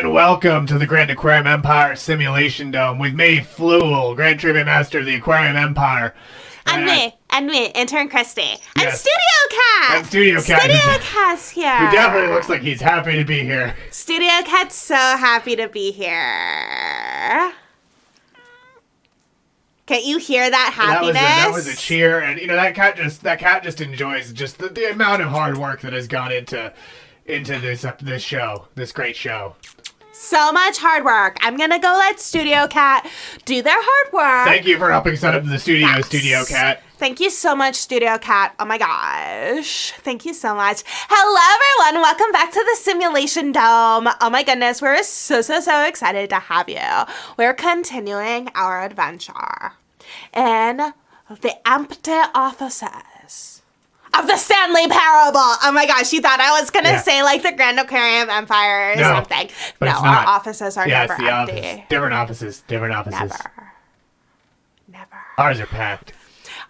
And welcome to the Great Aquarium Empire Simulation Dome with me, Fluval, Grand Trivia Master of the Aquarium Empire. And me, Intern Kristie. And Yes. Studio Cat! And Studio Cat. Studio Cat's here. Who definitely looks like he's happy to be here. Studio Cat's so happy to be here. Can't you hear that happiness? That was a cheer, and that cat just enjoys just the amount of hard work that has gone into this show, this great show. So much hard work. I'm gonna go let Studio Cat do their hard work. Thank you for helping set up the studio, Yes. Studio Cat. Thank you so much, Studio Cat. Oh my gosh. Thank you so much. Hello, everyone. Welcome back to the Simulation Dome. Oh my goodness. We're so excited to have you. We're continuing our adventure in the empty offices of the Stanley Parable. Oh my gosh. You thought I was going to say like the Grand Aquarium Empire or something. But no, it's not. our offices are never It's the empty. office. Different offices. Never. Ours are packed.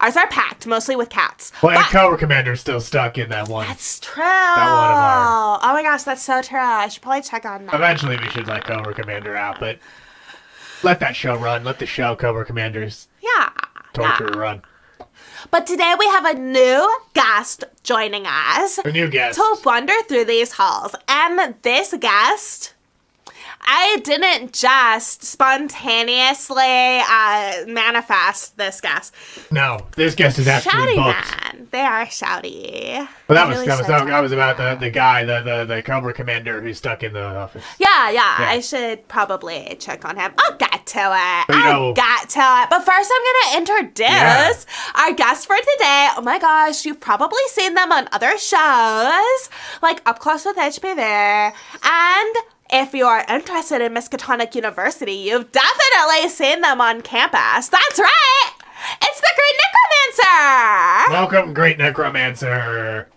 Ours are packed, mostly with cats. Well, and Cobra Commander's still stuck in that one. That's true. That one of our... Oh my gosh, that's so true. I should probably check on that. Eventually we should let Cobra Commander out, but let that show run. Let the show Cobra Commander's torture run. But today we have a new guest joining us. A new guest. To wander through these halls. And this guest... I didn't just spontaneously manifest this guest. No, this guest is actually Shouty booked. man. They are shouty. Well, that was about the guy, the Cobra Commander who's stuck in the office. Yeah. I should probably check on him. I'll get to it. But first I'm going to introduce our guest for today. Oh my gosh, you've probably seen them on other shows, like Up Close with HPV. And if you're interested in Miskatonic University, you've definitely seen them on campus. That's right! It's the Great Necromancer! Welcome, Great Necromancer.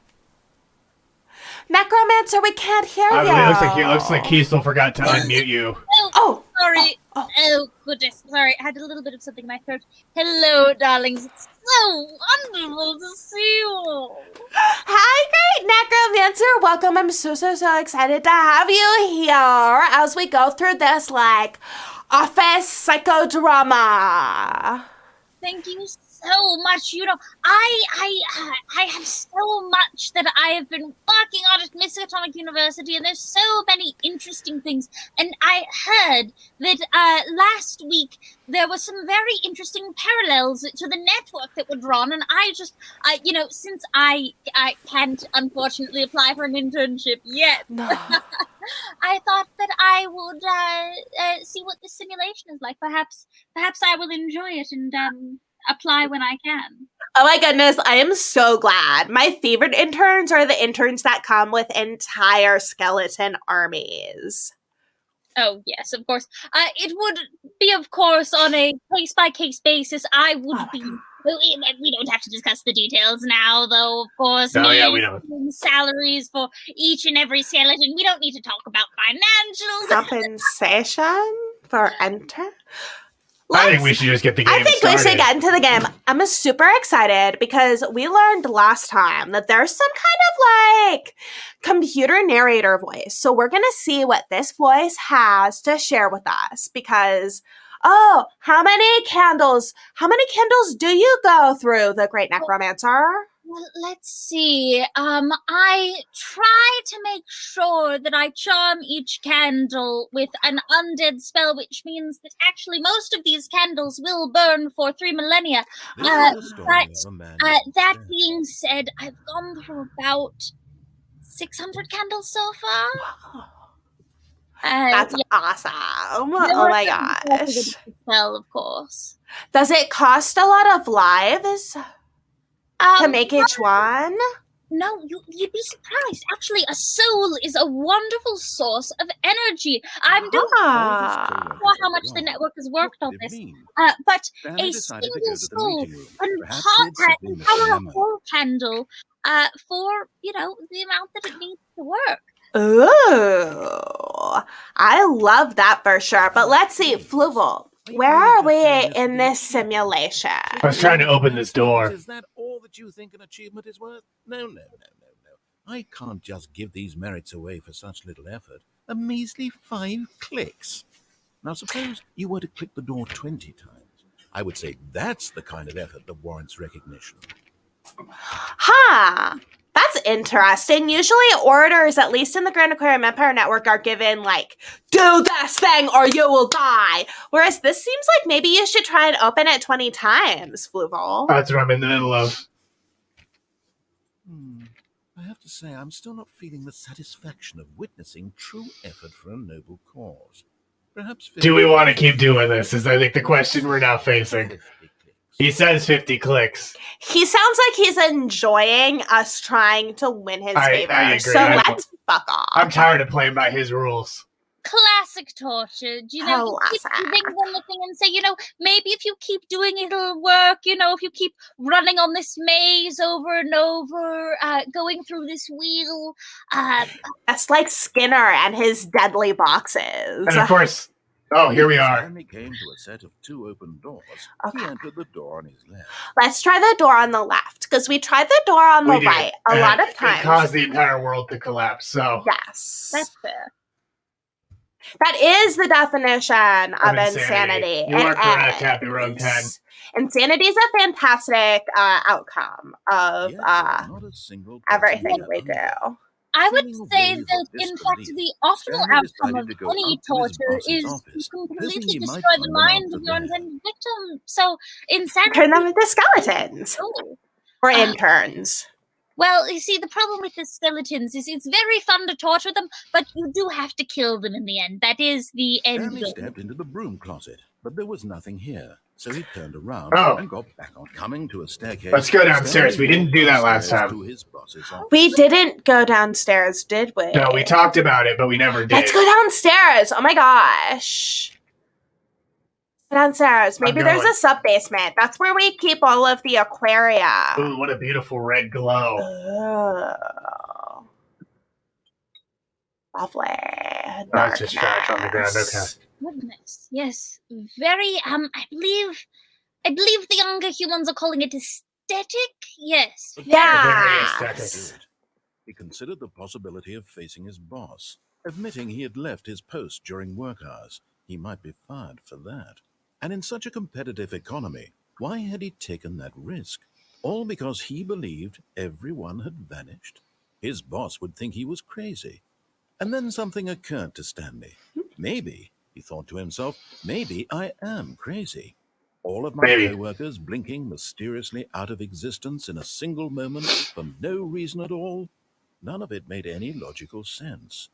Necromancer, we can't hear you. It looks like Kiesel forgot to unmute you. Oh, sorry. Oh, goodness. Sorry, I had a little bit of something in my throat. Hello, darlings. It's so wonderful to see you. Hi, Great Necromancer. Welcome. I'm so excited to have you here as we go through this, office psychodrama. Thank you so much. I have so much that I have been working on at Miskatonic University, and there's so many interesting things. And I heard that last week there were some very interesting parallels to the network that were drawn, and since I can't unfortunately apply for an internship yet, No. I thought that I would see what this simulation is like. Perhaps I will enjoy it and apply when I can. Oh my goodness, I am so glad. My favorite interns are the interns that come with entire skeleton armies. Oh, yes, of course. It would be, of course, on a case-by-case basis. I would be... We don't have to discuss the details now, though, of course. No, we don't. Salaries for each and every skeleton. We don't need to talk about financials. Compensation for enter? I think we should just get the game started. I think we should get into the game. I'm super excited because we learned last time that there's some kind of computer narrator voice. So we're going to see what this voice has to share with us because, how many candles do you go through, the Great Necromancer? Well, let's see. I try to make sure that I charm each candle with an undead spell, which means that actually most of these candles will burn for 3 millennia. That being said, I've gone through about 600 candles so far. That's awesome. Oh my gosh. Spell, of course. Does it cost a lot of lives? To make each one? No, you'd be surprised. Actually, a soul is a wonderful source of energy. I'm don't know how much the network has worked on this, but a single soul can power a whole candle for, the amount that it needs to work. Ooh, I love that for sure. But let's see, Fluval. Where are we in this simulation? I was trying to open this door. Is that all that you think an achievement is worth? No. I can't just give these merits away for such little effort. A measly 5 clicks. Now suppose you were to click the door 20 times. I would say that's the kind of effort that warrants recognition. Huh. That's interesting. Usually orders, at least in the Grand Aquarium Empire Network, are given like, do this thing or you will die. Whereas this seems like maybe you should try and open it 20 times, Fluval. That's what I'm in the middle of. I have to say, I'm still not feeling the satisfaction of witnessing true effort for a noble cause. Perhaps do we want to keep doing this? Is I think the question we're now facing. He says 50 clicks. He sounds like he's enjoying us trying to win his favor. I agree. So let's fuck off. I'm tired of playing by his rules. Classic torture. You know, you keep giving them the thing and say, you know, maybe if you keep doing it, it'll work. You know, if you keep running on this maze over and over, going through this wheel. That's like Skinner and his deadly boxes. And of course, oh, here we are. Stanley came to a set of 2 open doors. Okay. He entered the door on his left. Let's try the door on the left, because we tried the door on the right a lot of times. It caused the entire world to collapse, so. Yes. That's fair. That is the definition of insanity. You are correct, Happy Rogue 10. Insanity is a fantastic outcome of everything we do. I would say that, in fact, the optimal outcome of any torture is to completely destroy the mind of your intended victim. So, insanity... Turn them into skeletons. Or interns. Well, you see, the problem with the skeletons is it's very fun to torture them, but you do have to kill them in the end. That is the end game. Stanley stepped into the broom closet, but there was nothing here. So he turned around and got back on, coming to a staircase. Let's go downstairs. We didn't do that last time. We didn't go downstairs, did we? No, we talked about it, but we never did. Let's go downstairs. Oh my gosh. Downstairs. Maybe there's a sub-basement. That's where we keep all of the aquaria. Ooh, what a beautiful red glow. Oh. Lovely. That's just trash on the ground. Okay. Goodness. Yes. Very, I believe the younger humans are calling it aesthetic. Yes. Yeah. Very aesthetic. He considered the possibility of facing his boss, admitting he had left his post during work hours. He might be fired for that. And in such a competitive economy, why had he taken that risk? All because he believed everyone had vanished? His boss would think he was crazy. And then something occurred to Stanley. Maybe, he thought to himself, maybe I am crazy. All of my co-workers blinking mysteriously out of existence in a single moment for no reason at all. None of it made any logical sense.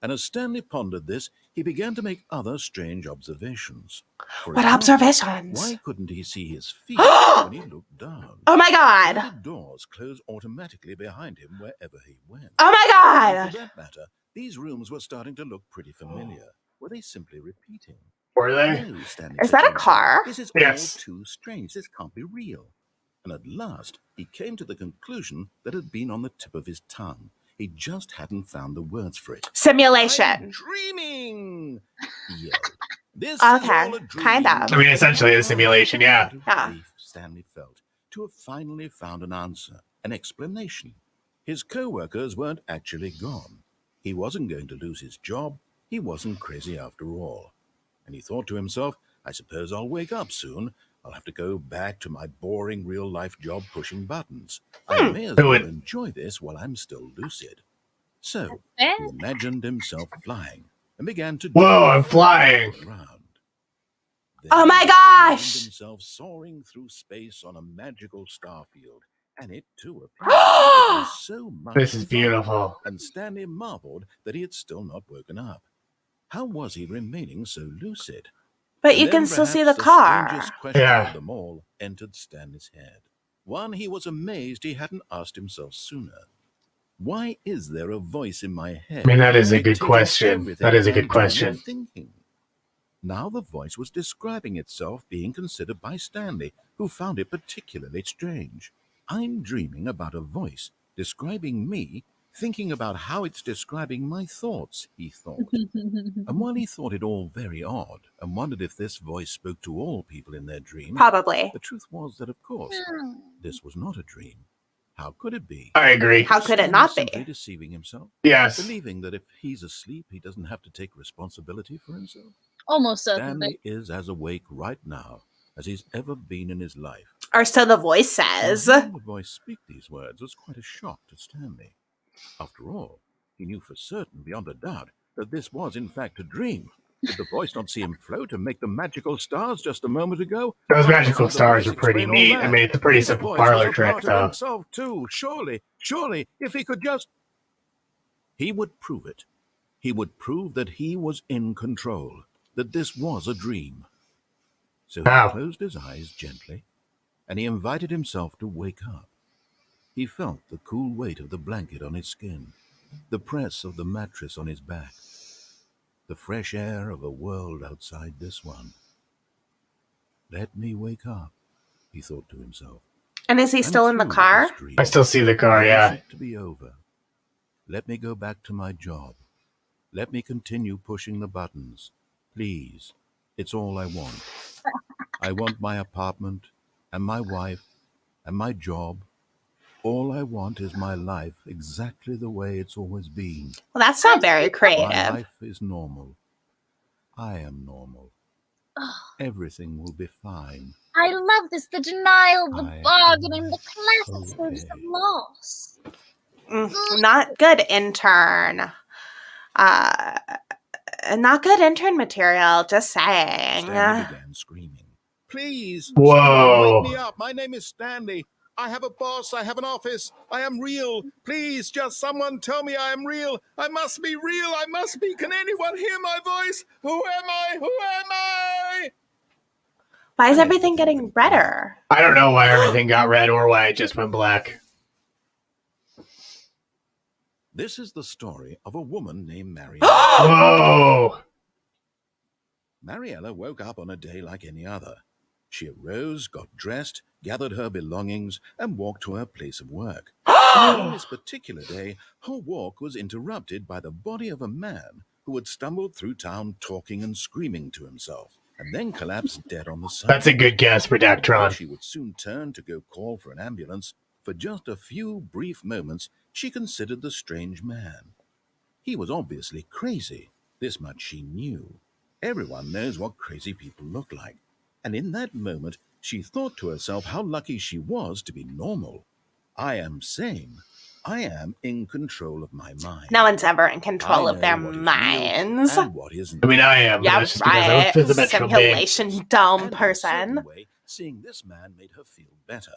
And as Stanley pondered this, he began to make other strange observations. What observations? Why couldn't he see his feet when he looked down? Oh my God! Why did doors close automatically behind him wherever he went? Oh my God! And for that matter, these rooms were starting to look pretty familiar. Were they simply repeating? Were they? No, Stanley is that a car? This is all too strange. This can't be real. And at last, he came to the conclusion that had been on the tip of his tongue. He just hadn't found the words for it. Simulation. I'm dreaming! He yelled. This is okay, all a dream. kind of. I mean, essentially a simulation, yeah. Relief Stanley felt to have finally found an answer, an explanation. His co-workers weren't actually gone. He wasn't going to lose his job. He wasn't crazy after all. And he thought to himself, I suppose I'll wake up soon. I'll have to go back to my boring real-life job pushing buttons. I may as well enjoy this while I'm still lucid. So, he imagined himself flying and began to I'm flying! Around. Oh my gosh! He found himself soaring through space on a magical starfield, and it too appeared. It was so much This is fun, beautiful. And Stanley marveled that he had still not woken up. How was he remaining so lucid? But you can still see the car. Strangest question of them all entered Stanley's head. One he was amazed he hadn't asked himself sooner. Why is there a voice in my head? I mean, that is a good question. That is a good question. Thinking. Now the voice was describing itself being considered by Stanley, who found it particularly strange. I'm dreaming about a voice describing me, thinking about how it's describing my thoughts, he thought. And while he thought it all very odd and wondered if this voice spoke to all people in their dreams, probably. The truth was that, of course, this was not a dream. How could it be? I agree. How could it not be? Simply deceiving himself? Yes. Believing that if he's asleep, he doesn't have to take responsibility for himself? Almost certainly. Stanley is as awake right now as he's ever been in his life. Or so the voice says. Hearing the voice speak these words was quite a shock to Stanley. After all, he knew for certain, beyond a doubt, that this was in fact a dream. Did the voice not see him float and make the magical stars just a moment ago? Those magical stars are pretty neat. I mean, it's a pretty simple parlor trick, though. Himself too. Surely, if he could just... He would prove it. He would prove that he was in control, that this was a dream. So he closed his eyes gently, and he invited himself to wake up. He felt the cool weight of the blanket on his skin, the press of the mattress on his back, the fresh air of a world outside this one. Let me wake up, he thought to himself. And is he still in the car? I still see the car, yeah. To be over. Let me go back to my job. Let me continue pushing the buttons. Please. It's all I want. I want my apartment and my wife and my job. All I want is my life exactly the way it's always been. Well, that's not very My creative. life is normal. I am normal. Everything will be fine. I love this. The denial, the bargaining, the classic okay. stages of loss. Not good intern. Not good intern material, just saying. Stanley began screaming. Please, Whoa. wake me up. My name is Stanley. I have a boss. I have an office. I am real. Please, just someone tell me I am real. I must be real. I must be. Can anyone hear my voice? Who am I? Who am I? Why is everything getting redder? I don't know why everything got red or why it just went black. This is the story of a woman named Mariella. Whoa! Mariella woke up on a day like any other. She arose, got dressed, gathered her belongings, and walked to her place of work. On this particular day, her walk was interrupted by the body of a man who had stumbled through town talking and screaming to himself, and then collapsed dead on the sidewalk. That's a good guess, Redactron. She would soon turn to go call for an ambulance. For just a few brief moments, she considered the strange man. He was obviously crazy. This much she knew. Everyone knows what crazy people look like. And in that moment, she thought to herself how lucky she was to be normal. I am sane. I am in control of my mind. No one's ever in control I of their know what is real minds. and what isn't. I mean, I am. Yeah, That's just because I'm a right. physical being. Simulation dumb And in a person. certain way, seeing this man made her feel better.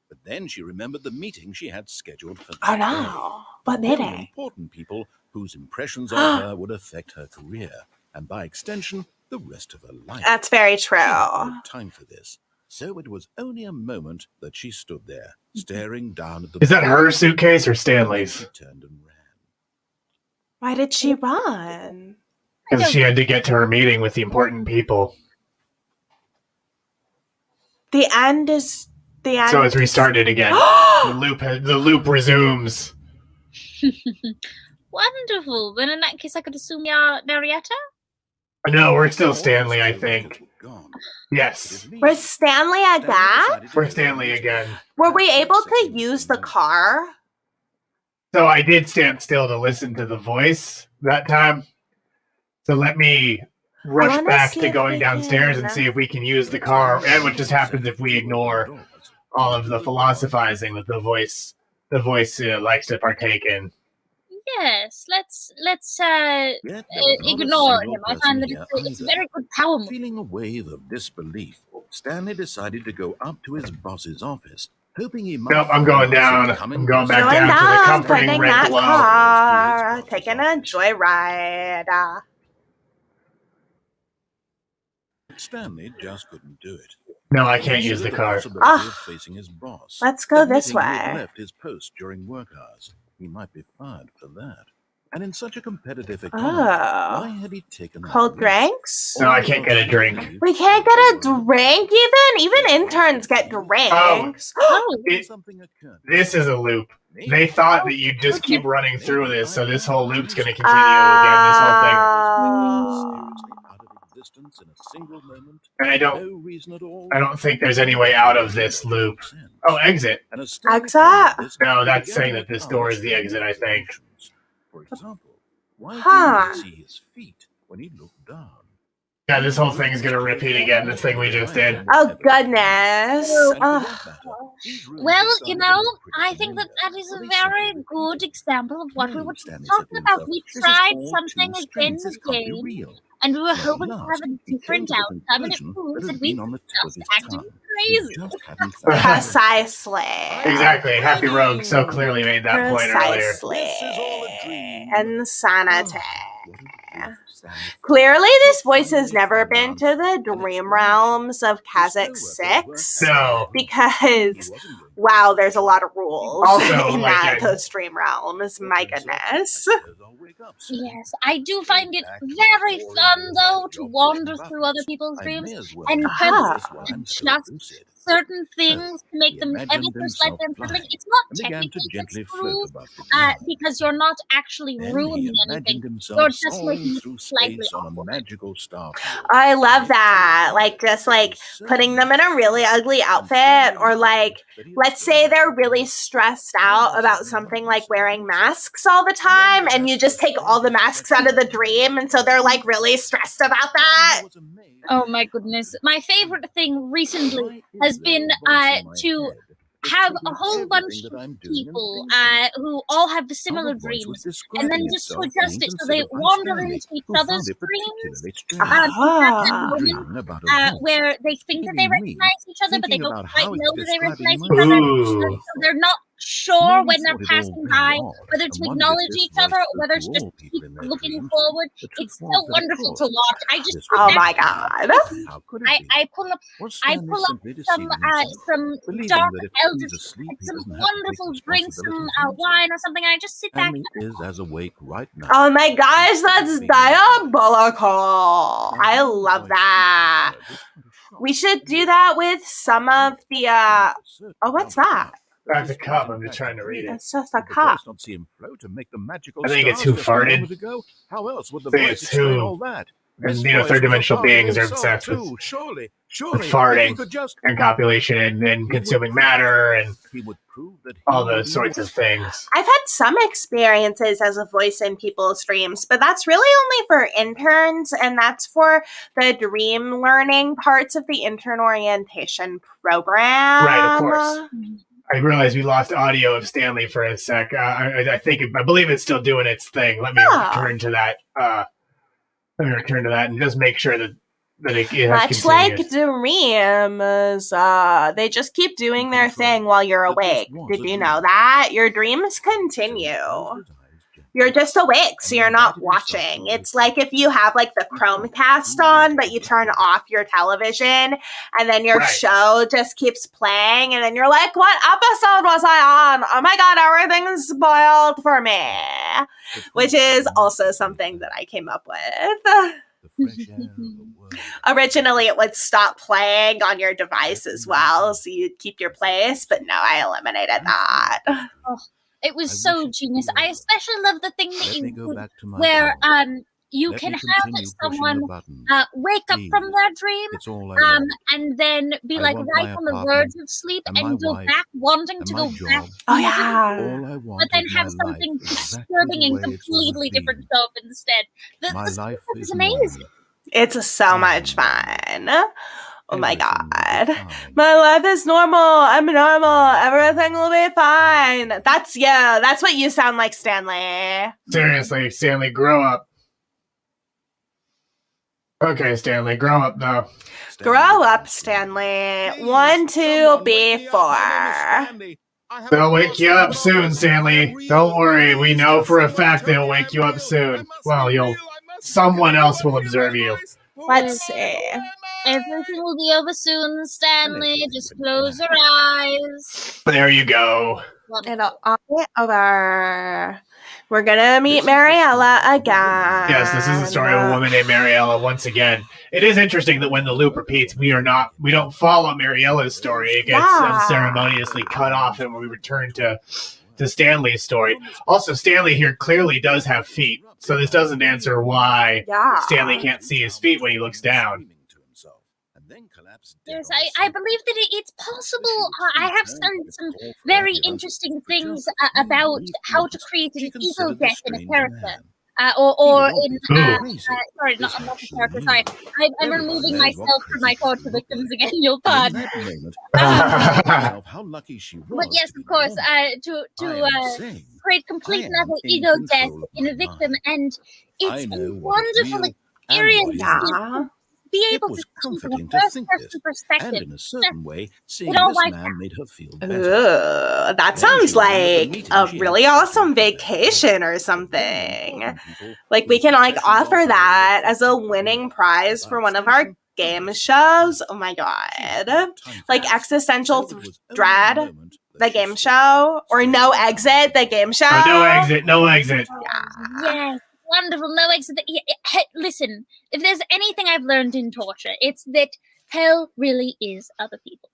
But then she remembered the meeting she had scheduled for that Oh no. What day. did Very it? important people whose impressions of her would affect her career, and by extension, the rest of her life. That's very She had true. no time for this, so it was only a moment that she stood there, staring down at the... Is that her suitcase or Then Stanley's? she turned and ran. Why did she run? Because she had to get to her meeting with the important people. The end is the end. So it's restarted again. The loop resumes. Wonderful. Then in that case, I could assume you're Marietta? No, we're still Stanley, I think. Gone. Yes. We're Stanley again? We're Stanley again. Were we able to use the car? So I did stand still to listen to the voice that time. So let me rush wanna back see to if going we downstairs can. and see if we can use the car. And what just happens if we ignore all of the philosophizing that the voice likes to partake in. Yes, let's Yet there was not a ignore single him. I person find that here it's a either. very good power move. Feeling a wave of disbelief, Stanley decided to go up to his boss's office, hoping he might... Nope, I'm find going the boss down. coming I'm going to back his Going down to the down, comforting getting red that glow. car, taking a joyride. Stanley just couldn't do it. No, I can't use the car. Possibility of facing his boss. Let's go this Admitting he had way. left his post during work hours. He might be fired for that. And in such a competitive economy, why Oh. had he taken that Cold risk? drinks? No, I can't get a drink. We can't get a drink even? Even interns get drinks. Oh, It- Something occurred. This is a loop. Maybe They thought that you'd just keep running through this, so this whole loop's going to continue again, this whole thing. Oh. mysteriously out of distance in a single moment. And I No reason at all. don't think there's any way out of this loop. Oh, exit. And as Exit? No, that's began saying to that this make door is the exit, I think. assumptions. For example, why Huh. didn't he see his feet when he looked down? Yeah, this whole thing is going to repeat again, this thing we just did. Oh, goodness. Well, you know, I think that is a very good example of what we were talking about. We tried something again and again, and we were hoping to have a different outcome, and it proves that we just acted crazy. Precisely. Exactly. Happy Rogue so clearly made that point earlier. Precisely. Insanity. Clearly, this voice has never been to the dream realms of Kazakh 6. No. Because, wow, there's a lot of rules Also, in like, those dream realms. My goodness. Yes, I do find it very fun, though, to wander through other people's dreams and adjust certain things to make them ever so slightly unsettling. It's not technically against the rules, because you're not actually ruining anything. You're just making it slightly awkward. I love that. Like, just like putting them in a really ugly outfit, or like, let's say they're really stressed out about something like wearing masks all the time, and you just take all the masks out of the dream, and so they're like really stressed about that. Oh my goodness. My favorite thing recently has been to have a whole bunch of people who all have the similar dreams, and then just to adjust it so they wander into each other's dreams. Where they think that they recognize each other, but they don't quite know that they recognize each other. So they're not sure when they're passing by whether to acknowledge each other or whether to just keep looking forward. It's so wonderful to watch. Oh my god! I pull up some dark elders, some wonderful drinks, some wine or something, and I just sit back. Is as awake right now. Oh my gosh, that's diabolical! I love that. We should do that with some of the oh, what's that? That's a cup. I'm just trying to read it. It's just a cup. I think it's who farted. How else would the It's who. And, third dimensional beings are obsessed with farting and copulation and consuming matter and all those sorts of things. I've had some experiences as a voice in people's dreams, but that's really only for interns, and that's for the dream learning parts of the intern orientation program. Right, of course. I realized we lost audio of Stanley for a sec. I believe it's still doing its thing. Let me return to that. And just make sure that it has much like dreams, they just keep doing their thing while you're awake. Did you know that? Your dreams continue. You're just awake, so you're not watching. It's like if you have like the Chromecast on, but you turn off your television, and then your show just keeps playing, and then you're like, what episode was I on? Oh my god, everything's spoiled for me. Which is also something that I came up with. Originally, it would stop playing on your device as well, so you'd keep your place, but no, I eliminated that. Oh. It was so genius. I especially love the thing that you do where you can have someone wake up from their dream and then be like right on the verge of sleep and go back wanting to go back. Oh yeah. But then have something disturbing and completely different show up instead. The stuff is amazing. It's so much fun. Oh my god. My life is normal. I'm normal. Everything will be fine. That's what you sound like, Stanley. Seriously, Stanley, grow up. Okay, Stanley, grow up though. Grow up, Stanley. 1, 2, B4. They'll wake you up soon, Stanley. Don't worry. We know for a fact they'll wake you up soon. Well, someone else will observe you. Let's see. Everything will be over soon, Stanley. Just close your eyes. There you go. It'll all be over. We're gonna meet Mariella again. Yes, this is the story of a woman named Mariella once again. It is interesting that when the loop repeats, we don't follow Mariella's story. It gets unceremoniously cut off and we return to to Stanley's story. Also, Stanley here clearly does have feet, so this doesn't answer why Stanley can't see his feet when he looks down. Yes, I believe that it's possible. I have some very interesting things about how to create an ego death in a character. Sorry, not a character, sorry. I'm removing myself from my torture victims again, you'll pardon. How lucky she was. But yes, of course, to create complete and utter ego death in a victim, and it's a wonderful experience to be able to see from a first-person perspective. And in a certain way, seeing this man made her feel better. That sounds like a really awesome vacation or something. Like, we can, like, offer that as a winning prize for one of our game shows. Oh my god. Like, Existential Dread, the game show, or No Exit, the game show. No exit. Yeah. Yes. Wonderful, no exit. Listen, if there's anything I've learned in torture, it's that hell really is other people.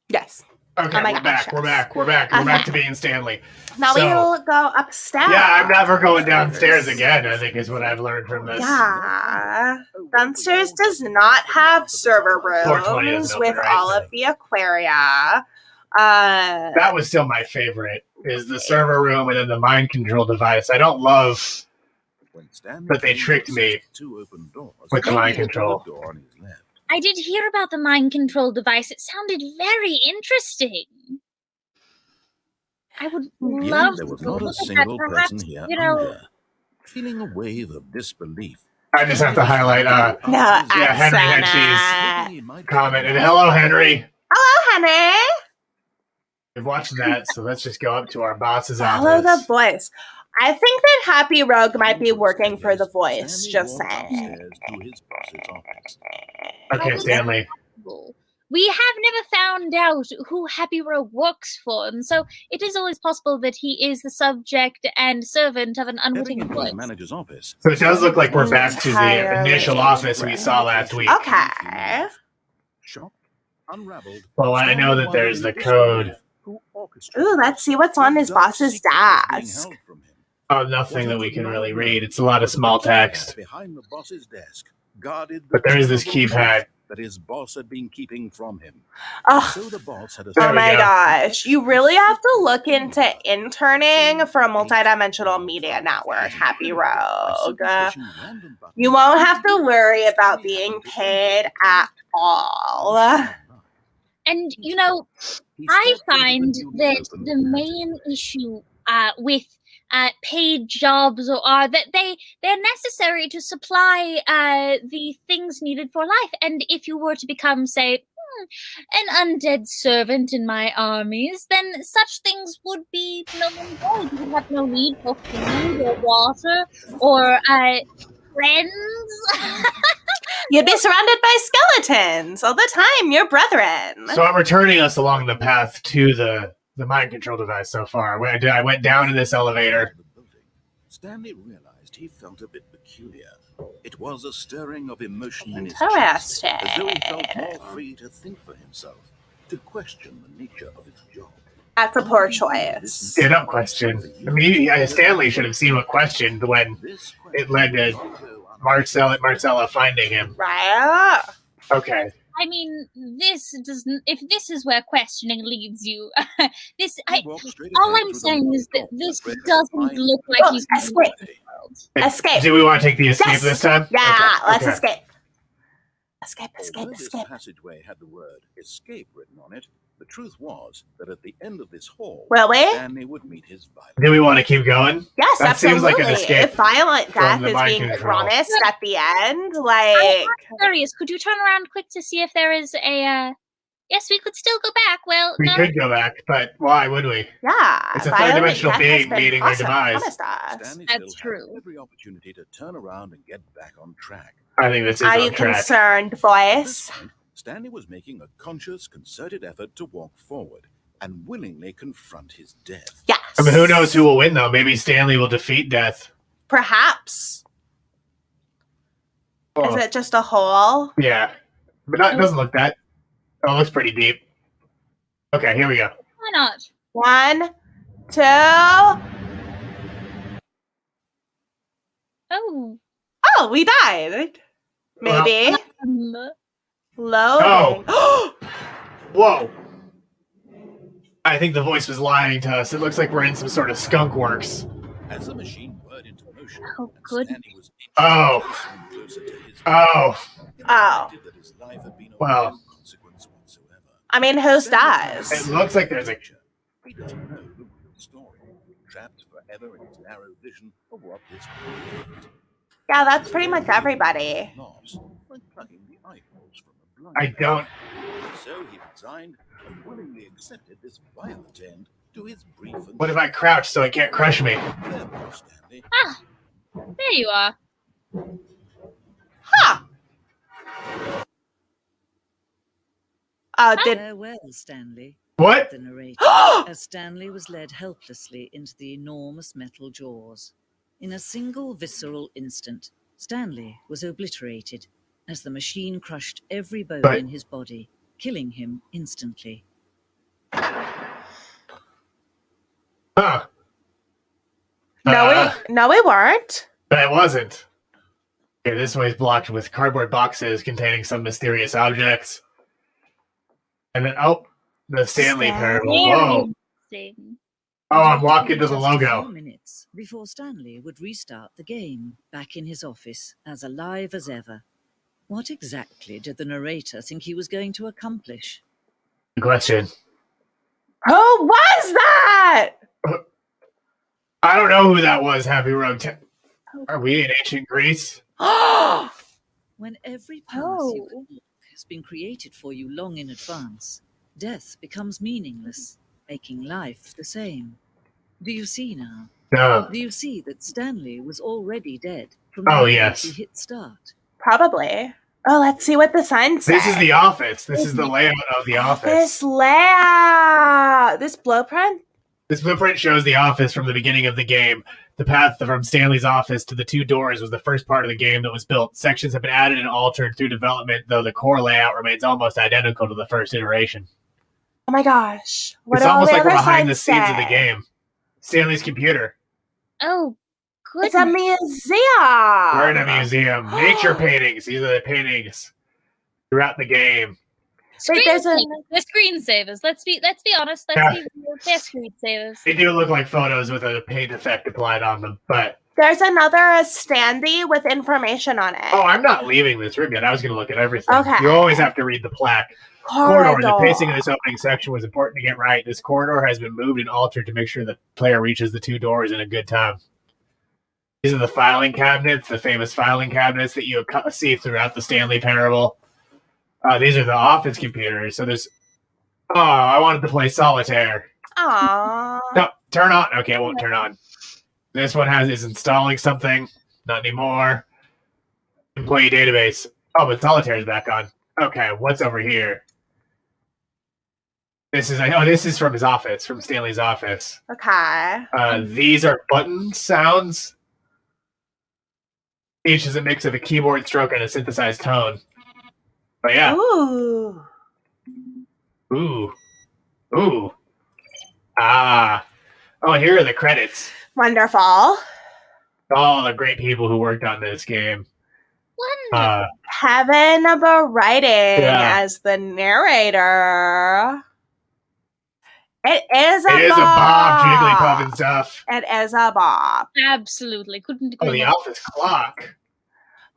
Yes. Okay, we're back. We're back. We're back to being Stanley. Now we'll go upstairs. Yeah, I'm never going downstairs again, I think is what I've learned from this. Yeah. Downstairs does not have server rooms with all of the aquaria. That was still my favorite, is the server room and then the mind control device. I don't love that they tricked me with the mind control. I did hear about the mind control device. It sounded very interesting. I would love there was to not look a at single that. Perhaps, person here you know, either. Feeling a wave of disbelief. I just have to highlight Henry Hedgie's comment. And hello, Henry. Hello, Henry. We've watched that, so let's just go up to our boss's office. Follow the voice. I think that Happy Rogue might be working for the voice, just saying. Okay, Stanley. We have never found out who Happy Rogue works for, and so it is always possible that he is the subject and servant of an unwitting voice. So it does look like we're back to the initial office we saw last week. Okay. Well, I know that there's the code. Ooh, let's see what's on his boss's desk. Oh, nothing that we can really read. It's a lot of small text. But there is this keypad that his boss had been keeping from him. Oh, So the boss had oh my gosh. You really have to look into interning for a multidimensional media network, Happy Rogue. You won't have to worry about being paid at all. And, you know, I find that the main issue with paid jobs are that they're necessary to supply the things needed for life. And if you were to become, say, an undead servant in my armies, then such things would be no more. You would have no need for food or water or friends. You'd be surrounded by skeletons all the time, your brethren. So I'm returning us along the path to the mind control device so far. I went down in this elevator. Stanley realized he felt a bit peculiar. It was a stirring of emotion in his Interesting. chest, as though he felt more free to think for himself, to question the nature of his job. That's a poor choice. Yeah, don't question. I mean, Stanley should have seen what questioned when it led to Marcella finding him. Right? Okay. I mean, this doesn't. If this is where questioning leads you, all I'm saying is that this doesn't look like he's Escape. Do we want to take the escape this time? Yeah, okay. Let's escape. Escape. This passageway had the word escape written on it. The truth was that at the end of this hall, Will we? Stanley would meet his violent. Do we want to keep going? Yes, that absolutely. Seems like an escape if violent death the is mind being control. promised at the end, like... I'm curious. Could you turn around quick to see if there is a... Yes, we could still go back. Well, we could go back, but why would we? Yeah. It's a third-dimensional being meeting their demise. That's true. Every opportunity to turn around and get back on track. I think this is Are on you track. concerned, voice? Stanley was making a conscious, concerted effort to walk forward and willingly confront his death. Yes. I mean, who knows who will win, though? Maybe Stanley will defeat death. Perhaps. Well, is it just a hole? Yeah. But it doesn't look that. Oh, it looks pretty deep. Okay, here we go. Why not? 1, 2. Oh, we died. Maybe. Loading. Oh. Whoa. I think the voice was lying to us. It looks like we're in some sort of skunk works. As the machine whirred into motion, good. Well. I mean, whose dies? It looks like there's a... He doesn't know the real story, trapped forever in his narrow vision of what this world is. Yeah, that's pretty much everybody. Like plucking the eyeballs from a blind I don't... So he resigned and willingly accepted this violent end to his brief and... What if I crouch so it can't crush me? There you are. Huh. Farewell, Stanley. What? The narrator, as Stanley was led helplessly into the enormous metal jaws. In a single visceral instant, Stanley was obliterated as the machine crushed every bone in his body, killing him instantly. Huh. No, we weren't. But I wasn't. Okay, this way is blocked with cardboard boxes containing some mysterious objects. And then, the Stanley Parable. Whoa. Oh, I'm walking to the logo. 4 minutes before Stanley would restart the game, back in his office, as alive as ever. What exactly did the narrator think he was going to accomplish? Good question. Who was that? I don't know who that was, Happy Road. Are we in ancient Greece? When every path you can walk has been created for you long in advance, death becomes meaningless, making life the same. Do you see now? No. Do you see that Stanley was already dead from the moment he hit start? Probably. Oh, let's see what the sign says. This is the office. This is the layout of the office. This layout. This blueprint? This blueprint shows the office from the beginning of the game. The path from Stanley's office to the 2 doors was the first part of the game that was built. Sections have been added and altered through development, though the core layout remains almost identical to the first iteration. Oh my gosh. What It's almost like we're behind the scenes of the game. Stanley's computer. Oh, good. It's a museum. We're in a museum. Nature paintings. These are the paintings throughout the game. They're screensavers. Let's be honest. Be real. They're screensavers. They do look like photos with a paint effect applied on them, but there's another standee with information on it. Oh, I'm not leaving this room yet. I was going to look at everything. Okay. You always have to read the plaque. Corridor. The pacing of this opening section was important to get right. This corridor has been moved and altered to make sure the player reaches the 2 doors in a good time. These are the filing cabinets, the famous filing cabinets that you see throughout the Stanley Parable. These are the office computers. So there's... Oh, I wanted to play solitaire. Aww. No, turn on. Okay, it won't turn on. This one is installing something. Not anymore. Employee database. Oh, but solitaire is back on. Okay, what's over here? This is from his office, from Stanley's office. Okay. These are button sounds. Each is a mix of a keyboard stroke and a synthesized tone. But yeah. Ooh. Ah. Oh, here are the credits. Wonderful. All the great people who worked on this game. Wonderful. Kevin Brighting as the narrator. It is a Bob Jigglypuff and stuff. It is a Bob. Absolutely. Couldn't agree. Oh, the office clock.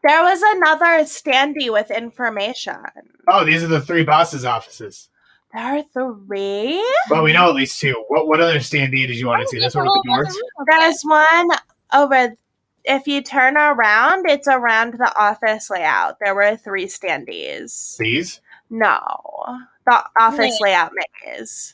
There was another standee with information. Oh, these are the 3 bosses' offices. There are 3? Well, we know at least 2. What other standee did you want to see? This one with the doors? There's one over... If you turn around, it's around the office layout. There were 3 standees. These? No. The office layout maze.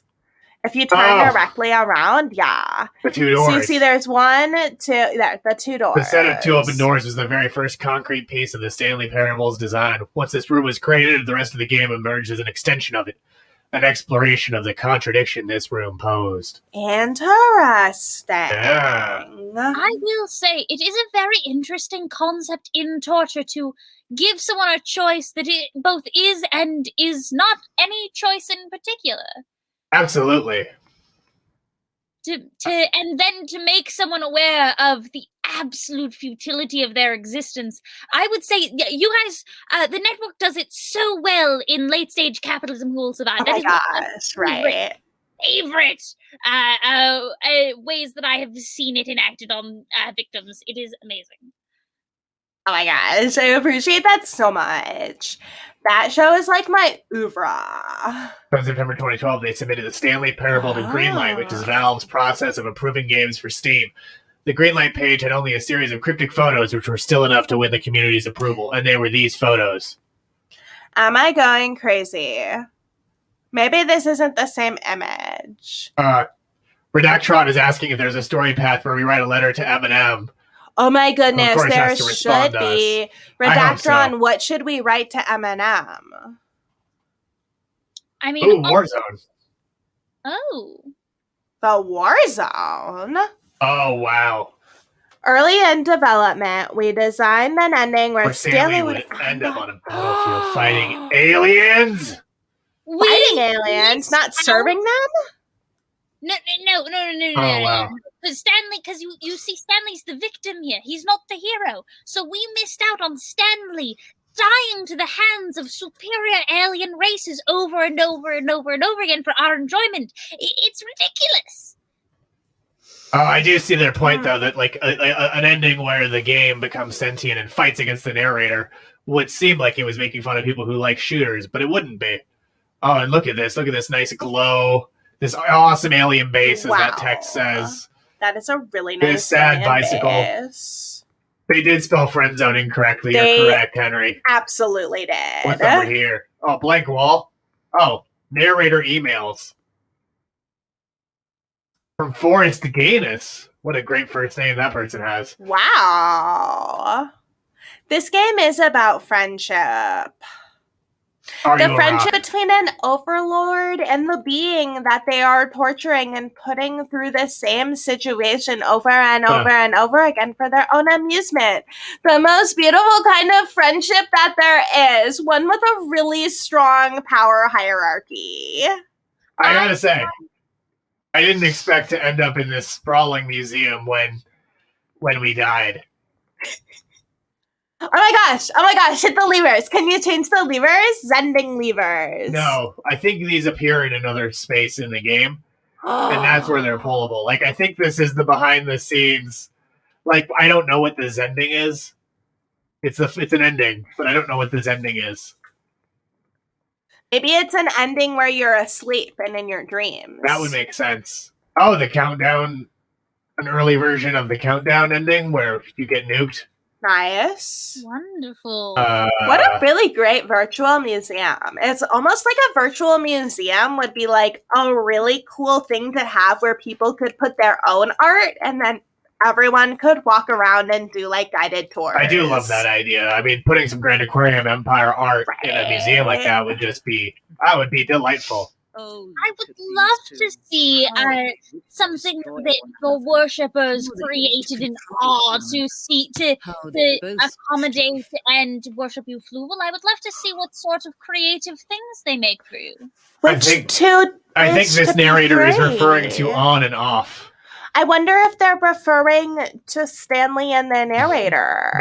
If you turn directly around, yeah. The 2 doors. So you see there's 1, 2, there, the 2 doors. The set of 2 open doors was the very first concrete piece of the Stanley Parable's design. Once this room was created, the rest of the game emerged as an extension of it. An exploration of the contradiction this room posed. Interesting. Yeah. I will say, it is a very interesting concept in torture to give someone a choice that it both is and is not any choice in particular. Absolutely. and then to make someone aware of the absolute futility of their existence. I would say, you guys, the network does it so well in late stage capitalism who will survive. Oh my gosh, right. Favorite ways that I have seen it enacted on victims. It is amazing. Oh my gosh, I appreciate that so much. That show is like my oeuvre. In September 2012, they submitted the Stanley Parable to Greenlight, which is Valve's process of approving games for Steam. The Greenlight page had only a series of cryptic photos, which were still enough to win the community's approval, and they were these photos. Am I going crazy? Maybe this isn't the same image. Redactron is asking if there's a story path where we write a letter to Eminem. Oh my goodness, there should be. Redactron, so. What should we write to Eminem? I mean, ooh, Warzone. Oh. The Warzone? Oh, wow. Early in development, we designed an ending where Stanley would end up on a battlefield fighting aliens? Fighting aliens, not serving them? No. Oh, wow. Because Stanley, you see, Stanley's the victim here. He's not the hero. So we missed out on Stanley dying to the hands of superior alien races over and over and over and over again for our enjoyment. It's ridiculous. I do see their point, though, that like an ending where the game becomes sentient and fights against the narrator would seem like it was making fun of people who like shooters, but it wouldn't be. Oh, and look at this nice glow. This awesome alien base, as that text says. That is a really nice this sad bicycle. Base. They did spell friend zone incorrectly. You're correct, Henry. Absolutely did. What's over here? Oh, blank wall. Oh, narrator emails. From Forrest Gainus. What a great first name that person has. Wow. This game is about friendship. The friendship between an overlord and the being that they are torturing and putting through the same situation over and over and over again for their own amusement. The most beautiful kind of friendship that there is. One with a really strong power hierarchy. I gotta say, I didn't expect to end up in this sprawling museum when we died. Oh my gosh, hit the levers. Can you change the levers? Zending levers. No, I think these appear in another space in the game, and that's where they're pullable. Like, I think this is the behind the scenes. Like, I don't know what the Zending is. It's an ending, but I don't know what the Zending is. Maybe it's an ending where you're asleep and in your dreams. That would make sense. Oh, the countdown, an early version of the countdown ending where you get nuked. Nice. Wonderful. What a really great virtual museum. It's almost like a virtual museum would be like a really cool thing to have where people could put their own art and then everyone could walk around and do like guided tours. I do love that idea. I mean, putting some Grand Aquarium Empire art in a museum like that would be delightful. Oh, I would love to see something that the worshippers created in awe to accommodate and worship you, Fluval. I would love to see what sort of creative things they make for you. I think this narrator is referring to on and off. I wonder if they're referring to Stanley and the narrator.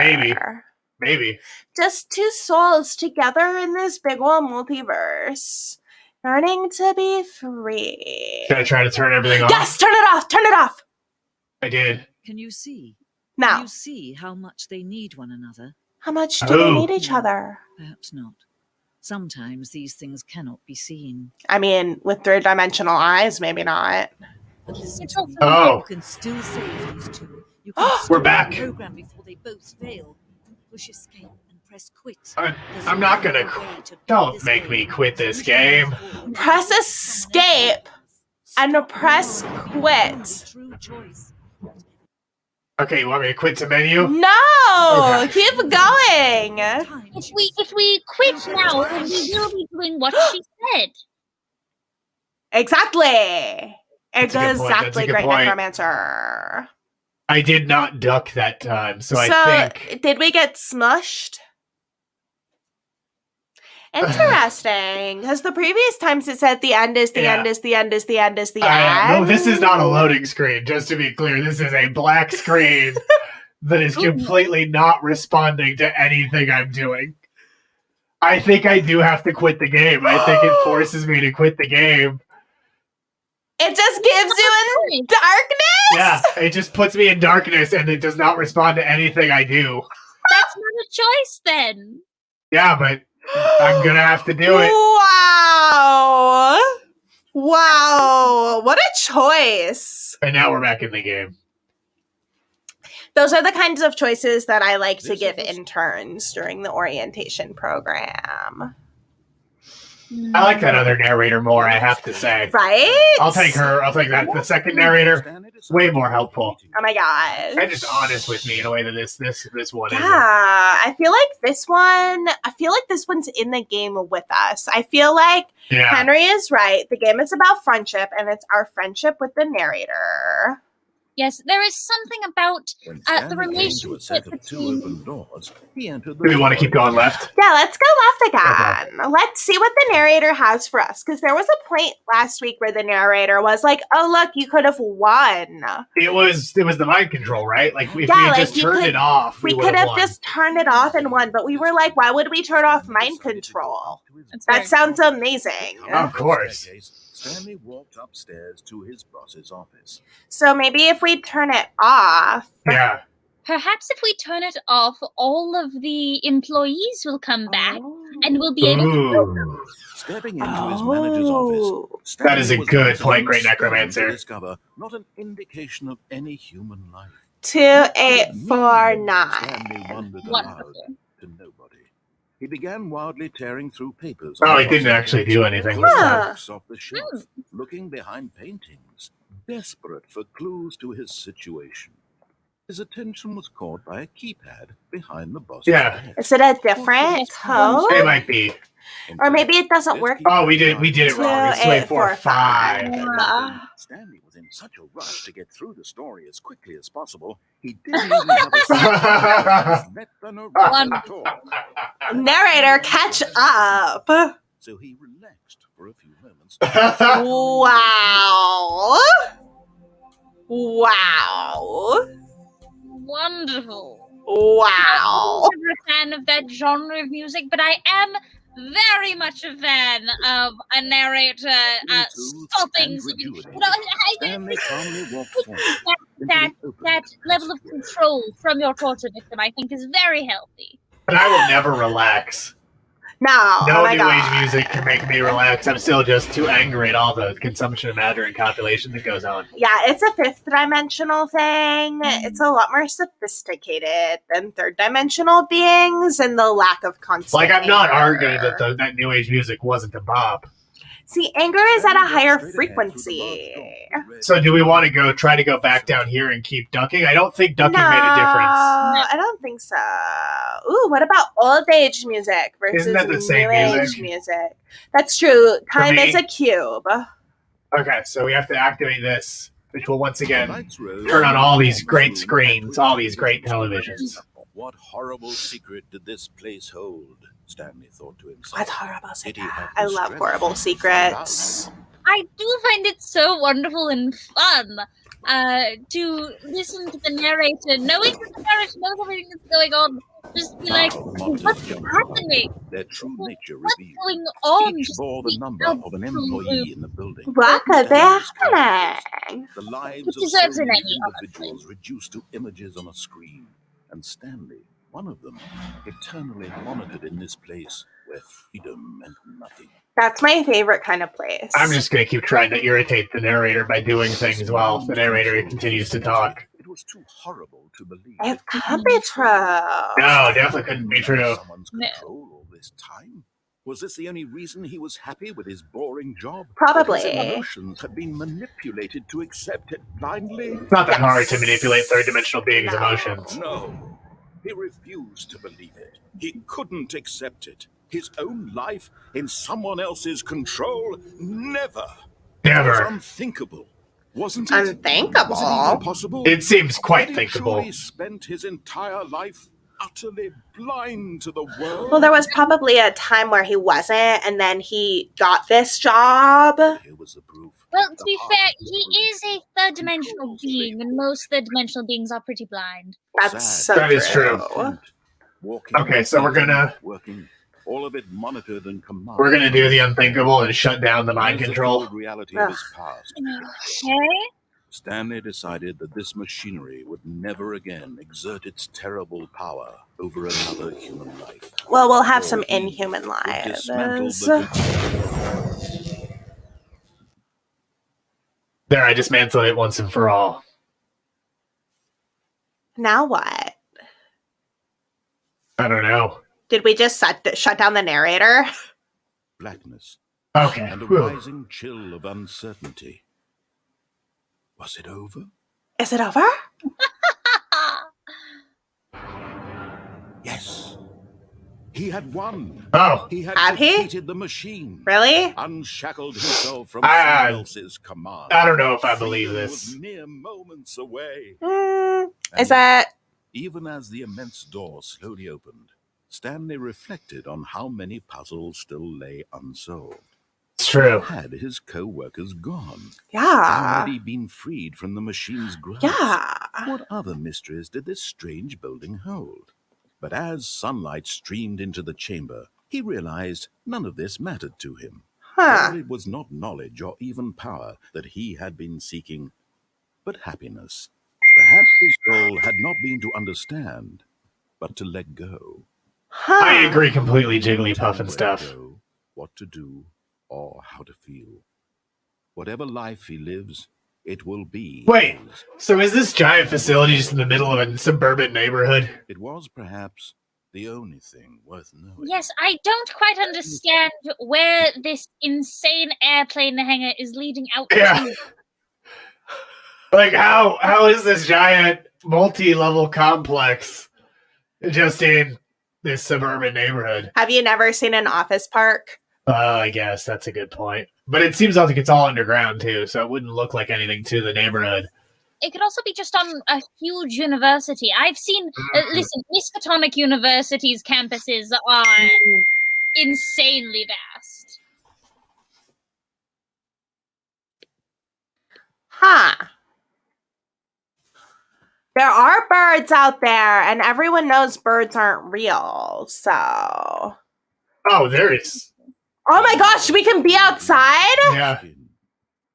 Maybe. Just two souls together in this big old multiverse. Learning to be free. Should I try to turn everything off? Yes, turn it off! I did. Can you see? Now. Can you see how much they need one another? How much do they need each other? Perhaps not. Sometimes these things cannot be seen. I mean, with third-dimensional eyes, maybe not. But listen to me. Oh. You can still save these two. You can We're back. Program before they both fail. Push escape and press quit. I'm not gonna quit. Don't make me quit this game. Press escape and press quit. Okay, you want me to quit to menu? No! Okay. Keep going! If we quit now, then we will be doing what she said. Exactly! Exactly, Great point. Necromancer. I did not duck that time, so I think... Did we get smushed? Interesting. Because the previous times it said the end is the end is the end is the end is the end. No, this is not a loading screen, just to be clear. This is a black screen that is completely not responding to anything I'm doing. I think I do have to quit the game. I think it forces me to quit the game. It just gives you in darkness? Yeah, it just puts me in darkness and it does not respond to anything I do. That's not a choice then. Yeah, but I'm gonna have to do it. Wow. Wow. What a choice. And now we're back in the game. Those are the kinds of choices that I like to give interns during the orientation program. I like that other narrator more, I have to say. Right? I'll take her. I'll take that. The second narrator, way more helpful. Oh my gosh. And just honest with me in a way that this one isn't. Yeah, I feel like this one's in the game with us. I feel like Henry is right. The game is about friendship, and it's our friendship with the narrator. Yes, there is something about the relationship between... Do we want to keep going left? Yeah, let's go left again. Okay. Let's see what the narrator has for us. Because there was a point last week where the narrator was like, oh, look, you could have won. It was the mind control, right? Like, if we had just turned it off, we could have just turned it off and won. But we were like, why would we turn off mind control? That sounds amazing. Of course. Stanley walked upstairs to his boss's office. So maybe if we turn it off. Yeah. Perhaps if we turn it off, all of the employees will come back and we'll be able to... Stepping into his manager's office, that is a good point, Great Necromancer. To discover not an indication of any human life. 2849. Stanley wondered aloud to nobody. He began wildly tearing through papers. Oh, he didn't actually do anything. Books off the shelf, looking behind paintings, desperate for clues to his situation. His attention was caught by a keypad behind the boss's desk. Is it a different code? It might be. Or maybe it doesn't work. Oh, we did it wrong. It's 2845. Stanley was in such a rush to get through the story as quickly as possible, he didn't even have a let the narrator talk. Narrator, catch up. So he relaxed for a few moments. Wow. Wow. Wonderful. Wow. I'm never a fan of that genre of music, but I am very much a fan of a narrator stopping. That level of control from your torture victim, I think, is very healthy. But I will never relax. No New age music can make me relax. I'm still just too angry at all the consumption of matter and copulation that goes on. Yeah, it's a fifth dimensional thing. It's a lot more sophisticated than third dimensional beings and the lack of constant Like, I'm not anger. arguing that new age music wasn't a bop. See, anger is at a higher frequency. So do we want to try to go back down here and keep ducking? I don't think ducking made a difference. I don't think so. Ooh, what about old age music versus Isn't that the same new age music? That's true. Time is a cube. Okay, so we have to activate this, which will once again turn on all these great screens, all these great televisions. What horrible secret did this place hold? Stanley thought to himself. What horrible secret? I love horrible secrets. I do find it so wonderful and fun to listen to the narrator, knowing that the narrator knows everything that's going on. Just be like, what's happening? Their true nature What's revealed. going on? Each bore the number of an employee in the building. What could be happening? The lives It of deserves so an many Emmy, individuals reduced to images on a screen. And Stanley, one of them, eternally monitored in this place where freedom meant nothing. That's my favorite kind of place. I'm just going to keep trying to irritate the narrator by doing things while the narrator continues to talk. It was too horrible to believe. It could be true. No, definitely couldn't be true. Someone's control all this time? Was this the only reason he was happy with his boring job? Probably. His emotions had been manipulated to accept it blindly? It's not that hard to manipulate third-dimensional beings' emotions. No. He refused to believe it. He couldn't accept it. His own life in someone else's control? Never. Never. It was unthinkable. Wasn't it? Unthinkable? Was it even possible? It seems quite Had he thinkable. truly spent his entire life utterly blind to the world. Well, there was probably a time where he wasn't, and then he got this job. Here was the proof. Well, to be fair, he is a third-dimensional being, and most third-dimensional beings are pretty blind. That's so That is true. Walking, Okay, so we're gonna working, all of it monitored and commanded. We're gonna do the unthinkable and shut down the mind As control. the cold reality of his past. Okay. Stanley decided that this machinery would never again exert its terrible power over another human life. Well, we'll have some Or he inhuman would lives. dismantle the There, I dismantled it once and for all. Now what? I don't know. Did we just shut down the narrator? blackness Okay. and a Whew. rising chill of uncertainty. Was it over? Is it over? Yes. He had won. Oh, He had Had he? defeated the machine. Really? Unshackled himself from I- someone else's command. I don't know if I believe Freedom this. was mere moments away. Is that... Even as the immense door slowly opened, Stanley reflected on how many puzzles still lay unsolved. It's true. Had his co-workers gone? Yeah. Had he been freed from the machine's grasp? Yeah. What other mysteries did this strange building hold? But as sunlight streamed into the chamber, he realized none of this mattered to him. Huh. For it was not knowledge or even power that he had been seeking, but happiness. Perhaps his goal had not been to understand, but to let go. Huh. I agree completely, Jigglypuff and Where to stuff. go, what to do, or how to feel. Whatever life he lives, it will be Wait. his. So is this giant facility just in the middle of a suburban neighborhood? It was perhaps the only thing worth knowing. Yes, I don't quite understand where this insane airplane hangar is leading out Yeah. to. Like, how is this giant multi-level complex just in this suburban neighborhood? Have you never seen an office park? I guess that's a good point. But it seems like it's all underground, too, so it wouldn't look like anything to the neighborhood. It could also be just on a huge university. I've seen, listen, Miskatonic University's campuses are insanely vast. Huh. There are birds out there, and everyone knows birds aren't real, so... Oh, there is. Oh my gosh, we can be outside? Yeah.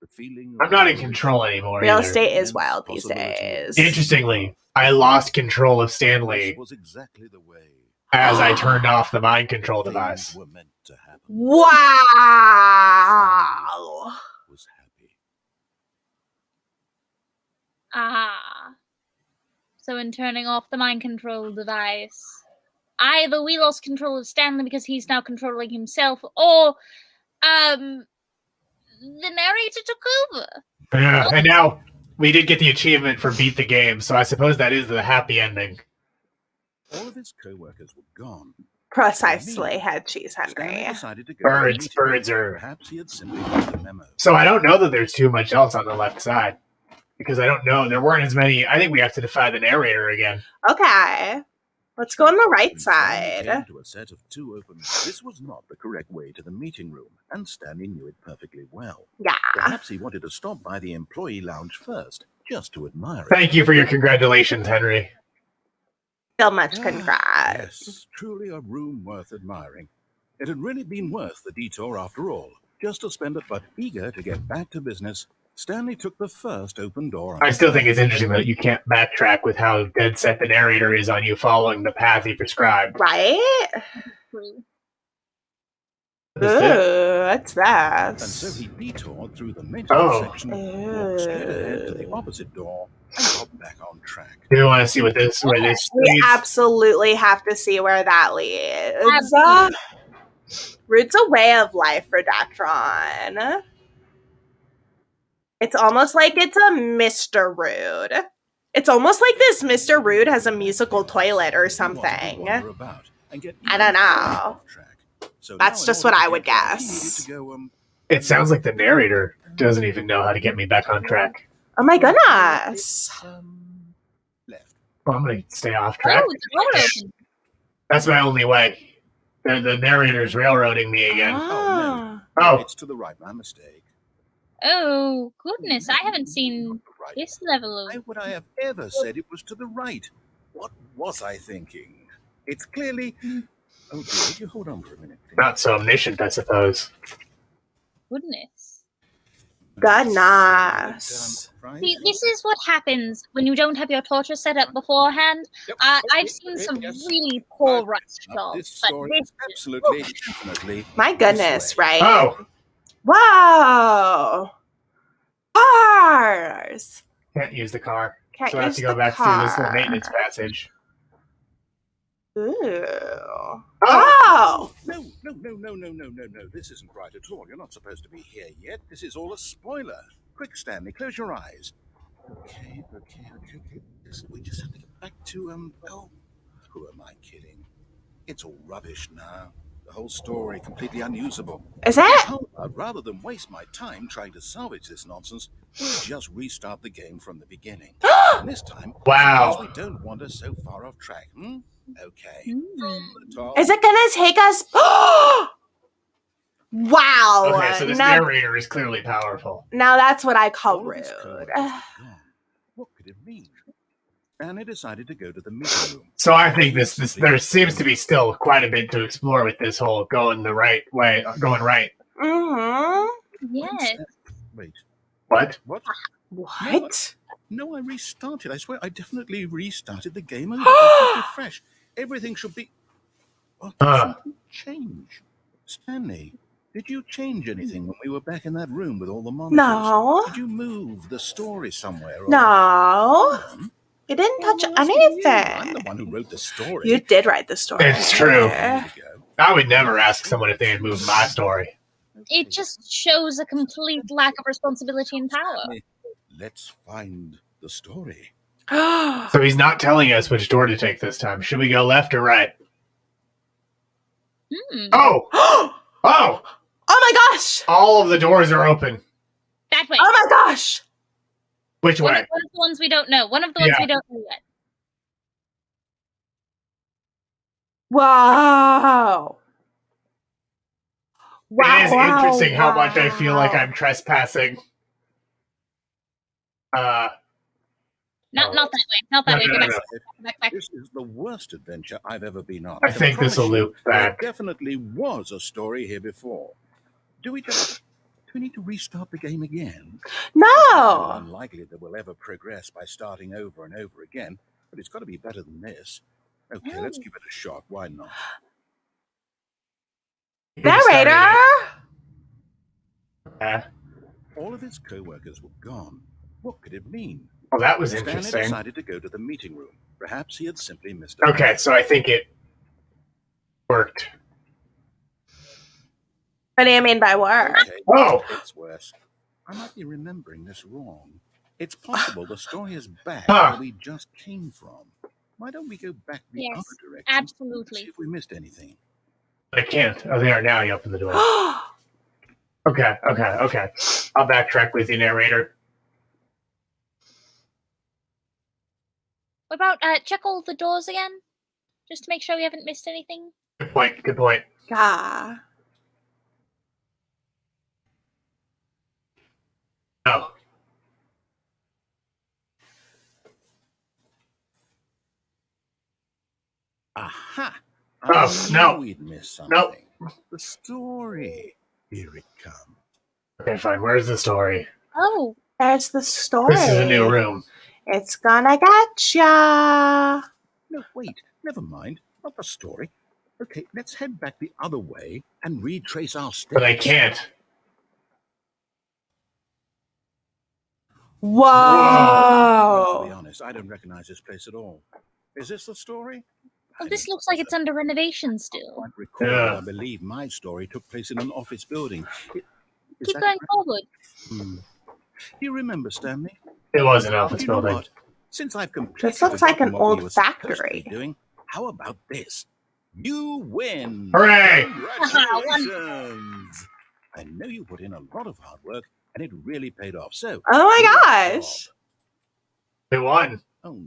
The feeling I'm not in control anymore Real either. estate is wild these days. Interestingly, I lost control of Stanley This was exactly the way as I turned off the mind control things device. were meant to happen. Wow. Was happy. Ah. So in turning off the mind control device, either we lost control of Stanley because he's now controlling himself, or the narrator took over. Yeah, and now we did get the achievement for beat the game, so I suppose that is the happy ending. All of his co-workers were gone. Precisely, Head Cheese Stanley Henry. decided to go to a Birds, meeting. birds are... Perhaps he had simply missed a memo. So I don't know that there's too much else on the left side. Because I don't know. There weren't as many. I think we have to defy the narrator again. Okay. Let's go on the right When Stanley came side. to a set of two open. This was not the correct way to the meeting room, and Stanley knew it perfectly well. Yeah. Perhaps he wanted to stop by the employee lounge first, just to admire it. Thank you for your congratulations, Henry. Still much congrats. Yes, truly a room worth admiring. It had really been worth the detour after all. Just to spend it, but eager to get back to business, Stanley took the first open door. I still think it's interesting that you can't backtrack with how dead set the narrator is on you following the path he prescribed. Right? True. Ooh, what's And this? so he detoured through the maintenance Oh. section, walked straight ahead to the opposite door, and got back on track. Do you want to see where this We leads? absolutely have to see where that leads. Absolutely. Root's a way of life for Datron. It's almost like it's a Mr. Rude. It's almost like this Mr. Rude has a musical toilet or something. I don't know. That's just what I would guess. It sounds like the narrator doesn't even know how to get me back on track. Oh my goodness. Left. Well, I'm going to stay off track. Oh, the door opened. That's my only way. The narrator's railroading me again. Ah. Oh, no. Oh. It's to the right, my mistake. Oh, goodness. I haven't seen Right. this level of... Why would I have ever said it was to the right? What was I thinking? It's clearly... Oh, dear, would you hold on for a minute, please? Not so omniscient, I suppose. Goodness. Goodness. Right? See, this is what happens when you don't have your torture set up beforehand. Yep. I've seen some really poor rush jobs, This but story this is absolutely, definitely... My goodness, this way. right? Oh! Whoa! Cars! Can't use the car. Can't So I have use to go the back through this little car. maintenance passage. Ooh. Oh! Oh! No. This isn't right at all. You're not supposed to be here yet. This is all a spoiler. Quick, Stanley, close your eyes. Okay. We just have to get back to, oh, who am I kidding? It's all rubbish now. The whole story completely unusable. Is it? Rather than waste my time trying to salvage this nonsense, we'll just restart the game from the beginning. And this time, Wow. suppose we don't wander so far off track, Okay. From the top. Is it gonna take us? Wow! Okay, so this narrator is clearly powerful. Now that's what I call All of rude. his coworkers were gone. What could it mean? And they decided to go to the meeting room. So I think this there seems to be still quite a bit to explore with this whole going the right way, going right. Mm-hmm. Yes. Wait. What? What? No, I restarted. I swear, I definitely restarted the game and it should be fresh. Everything should be... What did something change? Stanley, did you change anything when we were back in that room with all the monitors? No. Did you move the story somewhere? Or... No. You didn't touch anything. I'm the one who wrote the story. You did write the story. It's true. There you go. I would never ask someone if they had moved my story. It just shows a complete lack of responsibility and power. Let's find the story. So he's not telling us which door to take this time. Should we go left or right? Oh! Oh! Oh my gosh! All of the doors are open. That way. Oh my gosh! Which One way? of the ones we don't know. One of the ones we don't know yet. Wow! It is interesting how much I feel like I'm trespassing. Not that way. Not that way. Go back. No. Back. This is the worst adventure I've ever been on. I think this will loop back. There definitely was a story here before. Do we need to restart the game again? No! It's unlikely that we'll ever progress by starting over and over again, but it's got to be better than this. Okay, let's give it a shot. Why not? Narrator! All of his co-workers were gone. What could it mean? Oh, that was Stanley interesting. decided to go to the meeting room. Perhaps he had simply missed Okay, so I think it worked. What do you mean by work? Okay, Oh! it's worse. I might be remembering this wrong. It's possible the story is back Huh. where we just came from. Why don't we go back the Yes, other direction? absolutely. See if we missed anything. I can't. Oh, they are now. You open the door. Okay. I'll backtrack with you, narrator. What about check all the doors again? Just to make sure we haven't missed anything. Good point. Yeah. No. Aha! Oh, I no. knew we'd missed something. Nope. The story. Here it comes. Okay, fine. Where's the story? Oh, There's the story. This is a new room. It's gonna get ya. No, wait. Never mind. Not the story. Okay, let's head back the other way and retrace our steps. But I can't. Whoa! To be honest, I don't recognize this place at all. Is this the story? well, this looks like it's under renovation still. I recall Yeah. that I believe my story took place in an office building. Is Keep that going correct? forward. Do you remember, Stanley? It was an office You know building. what? Since I've completely This looks like an forgotten what we old were supposed to factory. be doing, how about this? You win! Hooray! Congratulations! I know you put in a lot of hard work, and it really paid off. So, Oh my good gosh! job. We won. Oh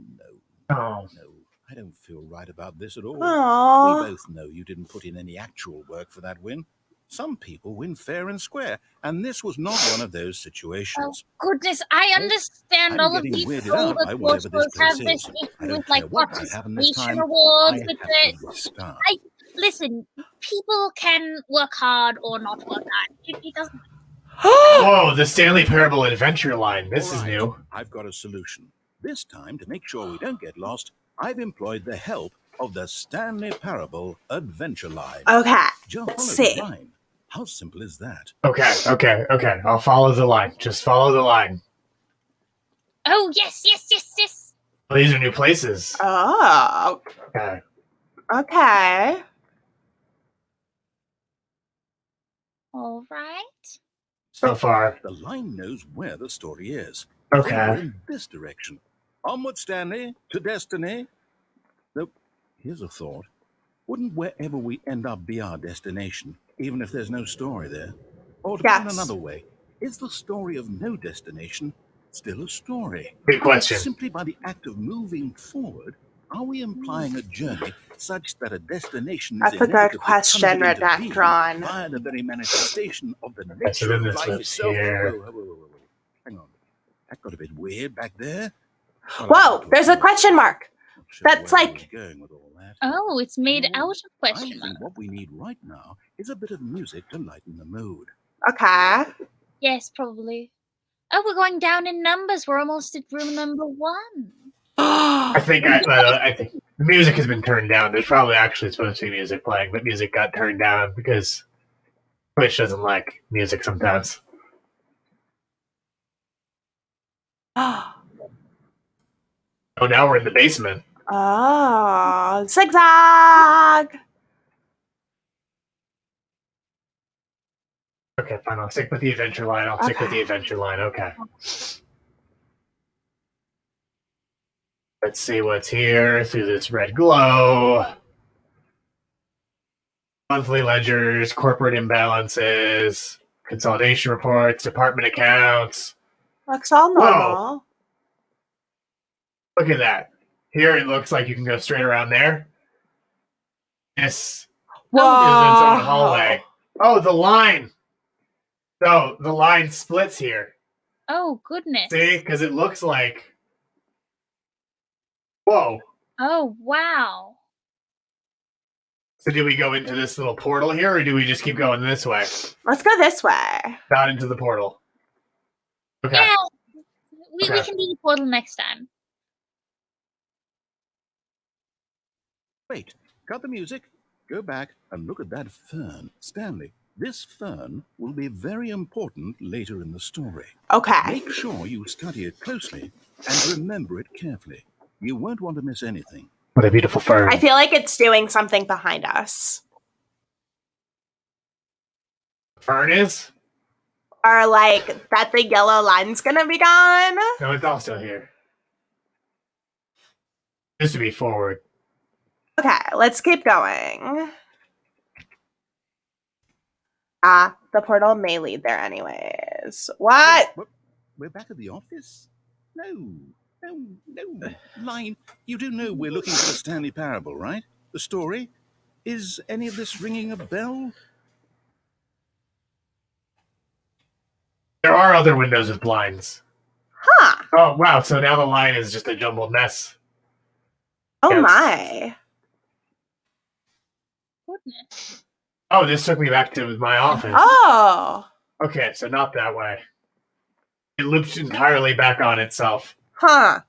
no! Oh. No, I don't feel right about this at all. Aww. We both know you didn't put in any actual work for that win. Some people win fair and square, and this was not one of those Oh, situations. goodness, I understand I'm all of getting these weirded out older by whatever this shows have place this is. issue I don't with, like, care what might happen this participation time. awards I with have it. to restart. Listen, people can work hard or not work hard. It doesn't. Whoa, the Stanley Parable adventure line. This is All right, new. I've got a solution. This time, to make sure we don't get lost, I've employed the help of the Stanley Parable adventure line. Okay, Just let's follow see. the line. How simple is that? Okay. I'll follow the line. Just follow the line. Oh, yes. Well, these are new places. Oh, Okay. okay. All right. So far. The line knows where the story is. Okay. Over in this direction. Onward, Stanley, to destiny. Though, here's a thought. Wouldn't wherever we end up be our destination, even if there's no story there? Or to put it Yes. another way, is the story of no destination still a story? Good question. Simply by the act of moving forward, are we implying a journey such that a destination That's is a good inevitably question, conjured into being Redactron. via the very manifestation of the Okay, so nature then of this life lives itself? here. Whoa. Hang on. That got a bit weird back there. Whoa, there's a question mark. That's like- going with all that. Oh, it's made You know, out of question I marks. think what we need right now is a bit of music to lighten the mood. Okay. Yes, probably. Oh, we're going down in numbers. We're almost at room number 1. I think the music has been turned down. There's probably actually supposed to be music playing, but music got turned down because Twitch doesn't like music sometimes. Oh, now we're in the basement. Oh, zigzag. Okay, fine. I'll stick with the adventure line. Okay. Let's see what's here through this red glow. Monthly ledgers, corporate imbalances, consolidation reports, department accounts. Looks all normal. Look at that. Here it looks like you can go straight around there. This is its own hallway. Oh, the line. So the line splits here. Oh, goodness. See? Because it looks like... Whoa. Oh, wow. So do we go into this little portal here, or do we just keep going this way? Let's go this way. Not into the portal. Okay. Yeah, we Okay. can do the portal next time. Wait, cut the music. Go back and look at that fern. Stanley, this fern will be very important later in the story. Okay. Make sure you study it closely and remember it carefully. You won't want to miss anything. What a beautiful fern. I feel like it's doing something behind us. Fern is? Or like that the yellow line's gonna be gone. No, it's also here. This would be forward. Okay, let's keep going. The portal may lead there anyways. What? We're back at the office? No. Line, you do know we're looking for the Stanley Parable, right? The story? Is any of this ringing a bell? There are other windows with blinds. Huh. Oh, wow. So now the line is just a jumbled mess. Oh Yes. my. Goodness. Oh, this took me back to my office. Oh. Okay, so not that way. It loops entirely back on itself Huh.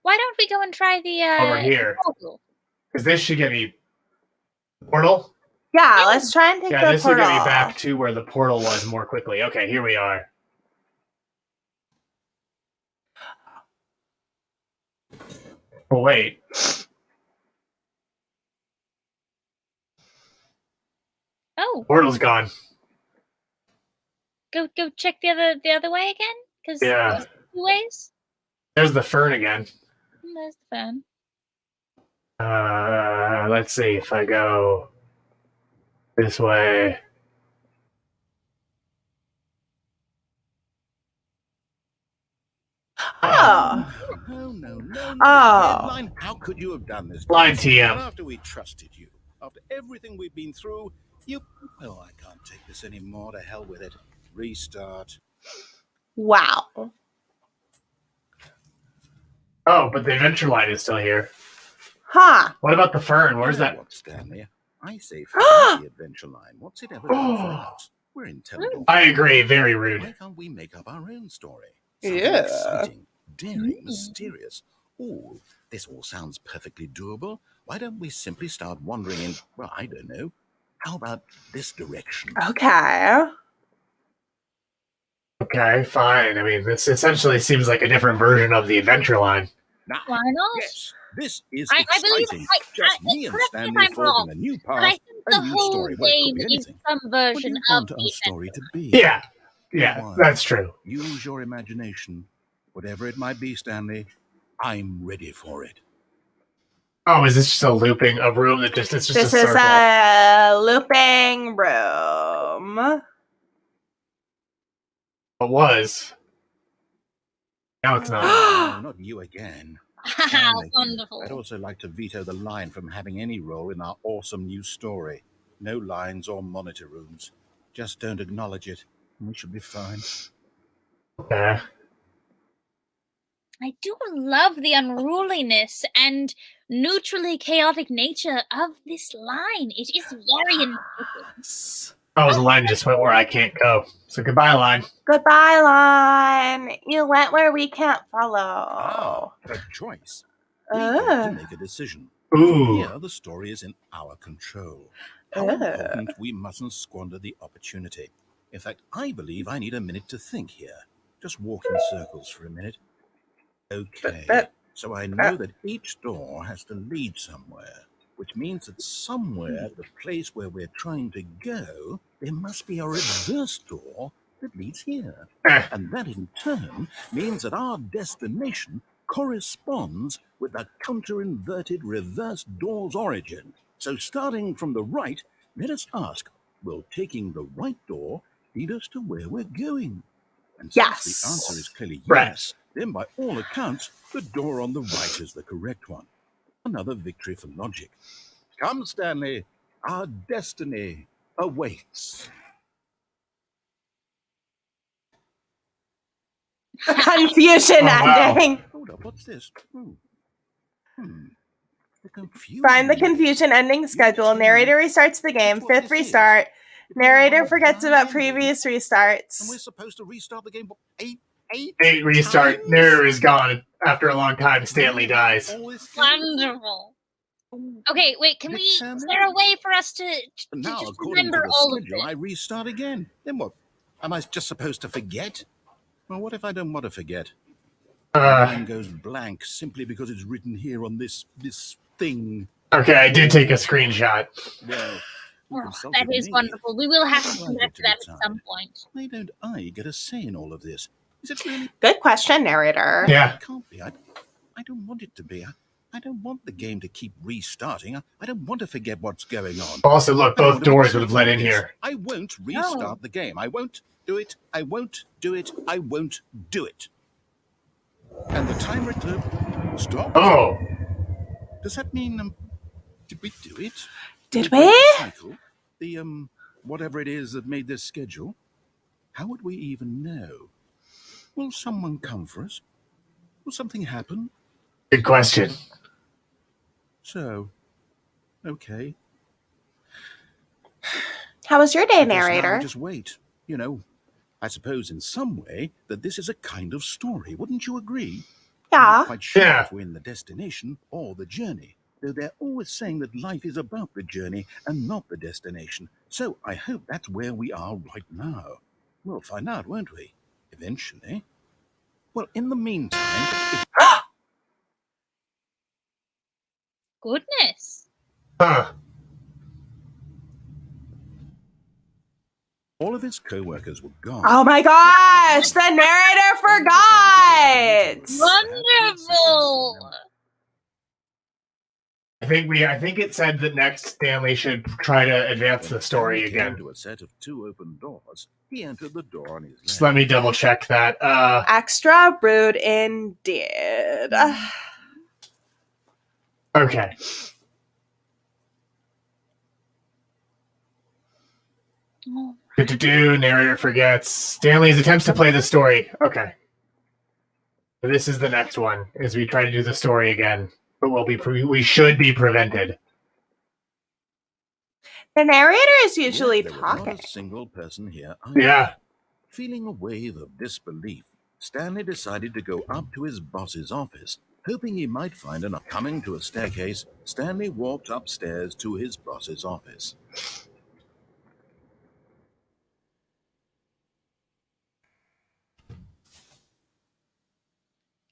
Why don't we go and try the over here. portal? Because this should get me... Portal? Yeah, let's try and take Yeah, the this will portal. get me back to where the portal was more quickly. Okay, here we are. Oh, wait. Oh, Portal's gone. go check the other way again? Because Yeah. there's 2 ways. There's the fern again. There's the phone. Let's see if I go this way. Oh. No. Oh. Line, how could you have done this? Line TM. And after we trusted you, after everything we've been through, you... Oh, I can't take this anymore. To hell with it. Restart. Wow. Oh, but the adventure line is still here. Huh. What about the fern? Where's that? What, Stanley? I say forget the adventure line. What's it ever done for us? We're intelligent. I agree. Very rude. Why can't we make up our own story? Yeah. Exciting, daring, mysterious. Oh, this all sounds perfectly doable. Why don't we simply start wandering in, well, I don't know. How about this direction? Okay. Okay, fine. I mean, this essentially seems like a different version of the adventure line. Now, Why not? yes, this is I exciting. believe Just me and correct me if Stanley I'm wrong, forging a new but I path, think a the new whole story. Well, it game could be is anything. some What do version you of want the our story to be? Yeah, Why? that's true. Use your imagination. Whatever it might be, Stanley, I'm ready for it. Oh, is this just a looping a room that just it's just This a is circle? a looping room. It was. Now it's not. No, not you again. How I'd wonderful. also like to veto the line from having any role in our awesome new story. No lines or monitor rooms. Just don't acknowledge it, and we should be fine. Okay. I do love the unruliness and neutrally chaotic nature of this line. It is very important. Oh, the line just went where I can't go. So goodbye, line. Goodbye, line. You went where we can't follow. Ah, a choice. We get to make a decision. Ooh. Here, the story is in our control. How important we mustn't squander the opportunity. In fact, I believe I need a minute to think here. Just walk in circles for a minute. Okay, so I know that each door has to lead somewhere, which means that somewhere at the place where we're trying to go, there must be a reverse door that leads here. And that in turn means that our destination corresponds with the counter-inverted reverse door's origin. So starting from the right, let us ask, will taking the right door lead us to where we're going? And since the answer is clearly yes, then by all accounts, the door on the right is the correct one. Another victory for logic. Come, Stanley, our destiny awaits. Confusion ending. Hold up, what's this? The confusion. Find the confusion ending schedule. Narrator restarts the game. 5th restart. Narrator forgets about previous restarts. And we're supposed to restart the game eight restart. times? Narrator is gone. After a long time, Stanley dies. Wonderful. Okay, wait, can we... Is there a way for us to now, just according remember to the all of schedule, it? I restart again. Then what? Am I just supposed to forget? Well, what if I don't want to forget? My mind goes blank simply because it's written here on this thing. Okay, I did take a screenshot. Well, that is wonderful. We will have to come back to that at some point. Why don't I get a say in all of this? Is it really? Good question, narrator. Yeah. It can't be. I don't want it to be. I don't want the game to keep restarting. I don't want to forget what's going on. Also, look, both doors would have led in here. I won't restart the game. I won't do it. I won't do it. I won't do it. And the timer stopped. Oh. Does that mean, did we do it? Did we? Cycle? The, whatever it is that made this schedule? How would we even know? Will someone come for us? Will something happen? Good question. So, okay. How was your day, narrator? Just wait. You know, I suppose in some way that this is a kind of story. Wouldn't you agree? Yeah. I'm not quite sure Yeah. if we're in the destination or the journey, though they're always saying that life is about the journey and not the destination. So I hope that's where we are right now. We'll find out, won't we? Eventually. Well, in the meantime... Goodness. Huh. All of his co-workers were gone. Oh my gosh, the narrator forgot. Wonderful. I think it said that next Stanley should try to advance the story Stanley again. came to a set of 2 open doors. He entered the door on his left. Just let me double check that. Extra rude indeed. Okay. Narrator forgets. Stanley's attempts to play the story. Okay. This is the next one, as we try to do the story again. But we should be prevented. The narrator is usually There was talking. not a single person here either. Yeah. Feeling a wave of disbelief, Stanley decided to go up to his boss's office, hoping he might find an... Coming to a staircase, Stanley walked upstairs to his boss's office.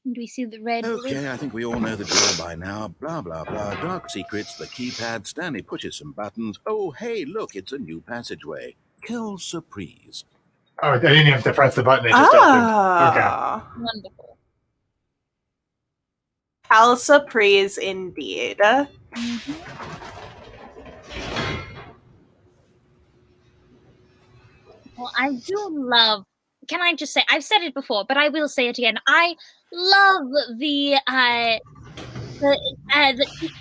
Do we see the red? Okay, I think we all know the drill by now. Blah, blah, blah. Dark secrets, the keypad. Stanley pushes some buttons. Oh, hey, look, it's a new passageway. Kill surprise. Oh, I didn't have to press the button. It just opened. Okay. Wonderful. Hell surprise indeed. Well, I do love. Can I just say? I've said it before, but I will say it again. I love the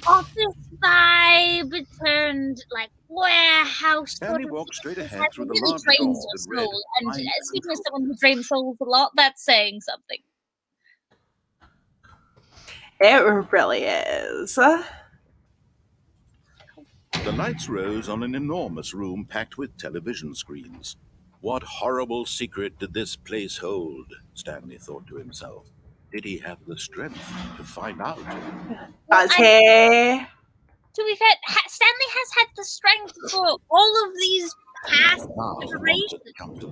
office vibe turned like warehouse. Stanley walked straight ahead through the really large drains door your that read, soul. And "Mind speaking as someone who drains souls a lot, that's saying something. It really is. The lights rose on an enormous room packed with television screens. What horrible secret did this place hold? Stanley thought to himself. Did he have the strength to find out? Okay. To be fair, Stanley has had the strength for all of these past generations.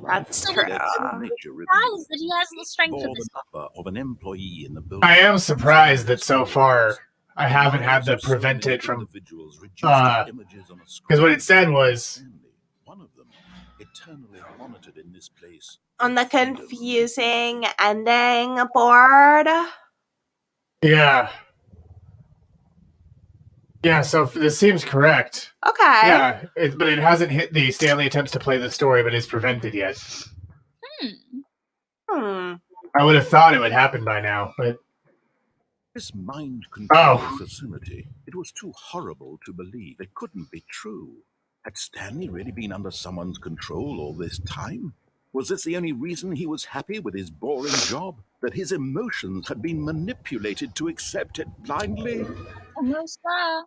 That's So true. I'm surprised that he has the strength for this. Of an employee in the building. I am surprised that so far I haven't had to prevent it from... Because what it said was... One of them, eternally monitored in this place. On the confusing ending board. Yeah. Yeah, so this seems correct. Okay. Yeah, but it hasn't hit the Stanley attempts to play the story, but is prevented yet. I would have thought it would happen by now, but... This mind control facility, it was too horrible to believe. It couldn't be true. Had Stanley really been under someone's control all this time? Was this the only reason he was happy with his boring job? That his emotions had been manipulated to accept it blindly? Almost there.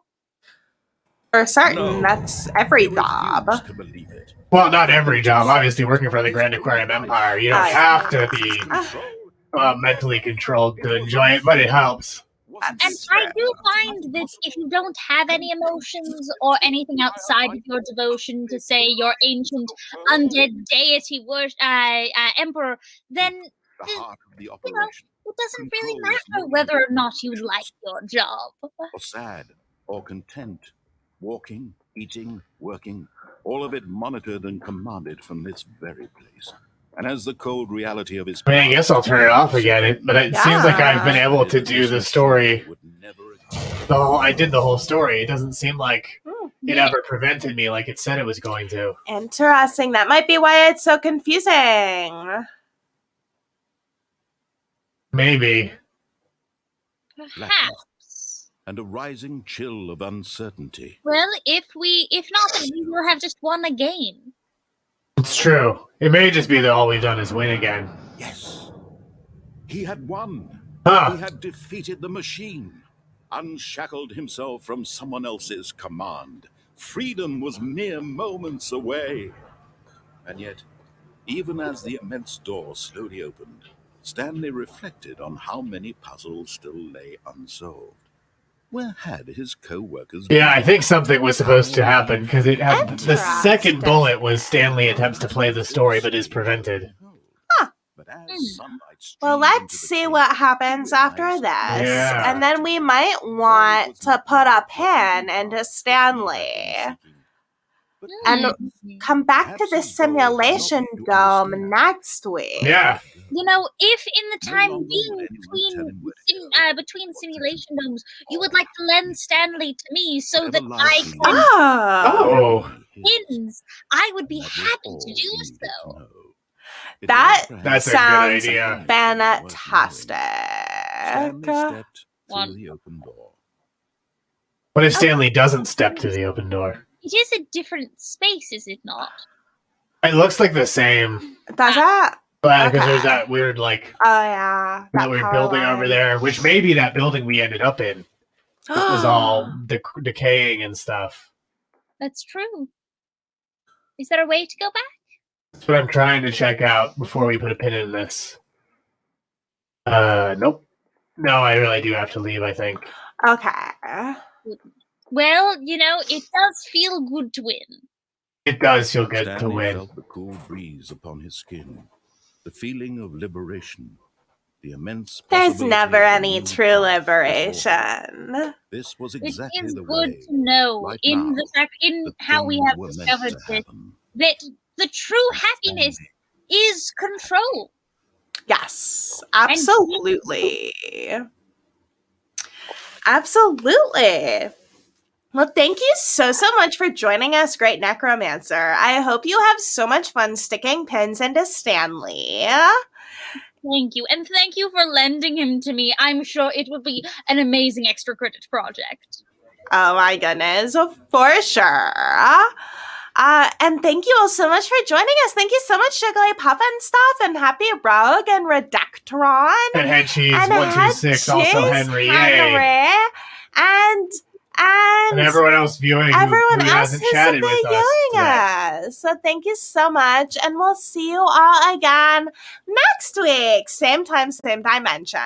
For certain, No, that's every he job. refused to believe it. Well, not every job. Obviously, working for the Grand Aquarium Empire, you don't have to be mentally controlled to enjoy it, but it helps. And I do find that if you don't have any emotions or anything outside of your devotion to, say, your ancient undead deity emperor, then The heart of the you know, operation. it doesn't really matter whether or not you like your job. Or sad, or content, walking, eating, working, all of it monitored and commanded from this very place. And as the cold reality of his... I mean, I guess I'll turn it off again, but it seems like I've been able to do the story. I did the whole story. It doesn't seem like it ever prevented me like it said it was going to. Interesting. That might be why it's so confusing. Maybe. Perhaps. And a rising chill of uncertainty. Well, if not, then we will have just won a game. It's true. It may just be that all we've done is win again. Yes. He had won. Huh. He had defeated the machine. Unshackled himself from someone else's command. Freedom was mere moments away. And yet, even as the immense door slowly opened, Stanley reflected on how many puzzles still lay unsolved. Where had his co-workers Yeah, I think something was supposed to happen, because it had the second bullet was Stanley attempts to play the story but is prevented. But as sunlight Well, streamed let's into the see cave, what happens after this. Yeah. And then we might want to put a pin into Stanley. and come back to the Perhaps his goal was not simulation to dome understand. next week. Yeah. You know, if in the No time longer being would anyone tell him where to go. between simulation domes, you would like to lend Stanley to me so Whatever that lies I he can lives Oh, Oh, will be his, pins, I would and be that was happy all to he do needed so. to know. It that was That's perhaps a good sounds idea. fantastic. Stanley stepped One. through the open door. What if Stanley doesn't step to the open door? It is a different space, is it not? It looks like the same, Does that? but because there's Okay. that weird like Oh yeah, that weird power building line. over there, which may be that building we ended up in. It was all decaying and stuff. That's true. Is there a way to go back? That's what I'm trying to check out before we put a pin in this. Nope. No, I really do have to leave, I think. Okay. Well, you know, it does feel good to win. It does feel good to Stanley win. felt the cool breeze upon his skin, the feeling of liberation, the immense There's possibility never of a any new true path before him. liberation. This was It exactly is the good way, to know right in now, the fact in that how we things have were meant discovered to this, happen. that the true And happiness Stanley, is control. Yes, absolutely. Absolutely. Well, thank you so much for joining us, Great Necromancer. I hope you have so much fun sticking pins into Stanley. Thank you. And thank you for lending him to me. I'm sure it will be an amazing extra credit project. Oh my goodness, for sure. And thank you all so much for joining us. Thank you so much, Jigglypuff and stuff, and Happy Rogue and Redactron. And Head Cheese And 126, Head also Cheese, Henry, yay. Henry, and everyone else viewing everyone who else hasn't who's chatted with us viewing today. us. So thank you so much, and we'll see you all again next week. Same time, same dimension.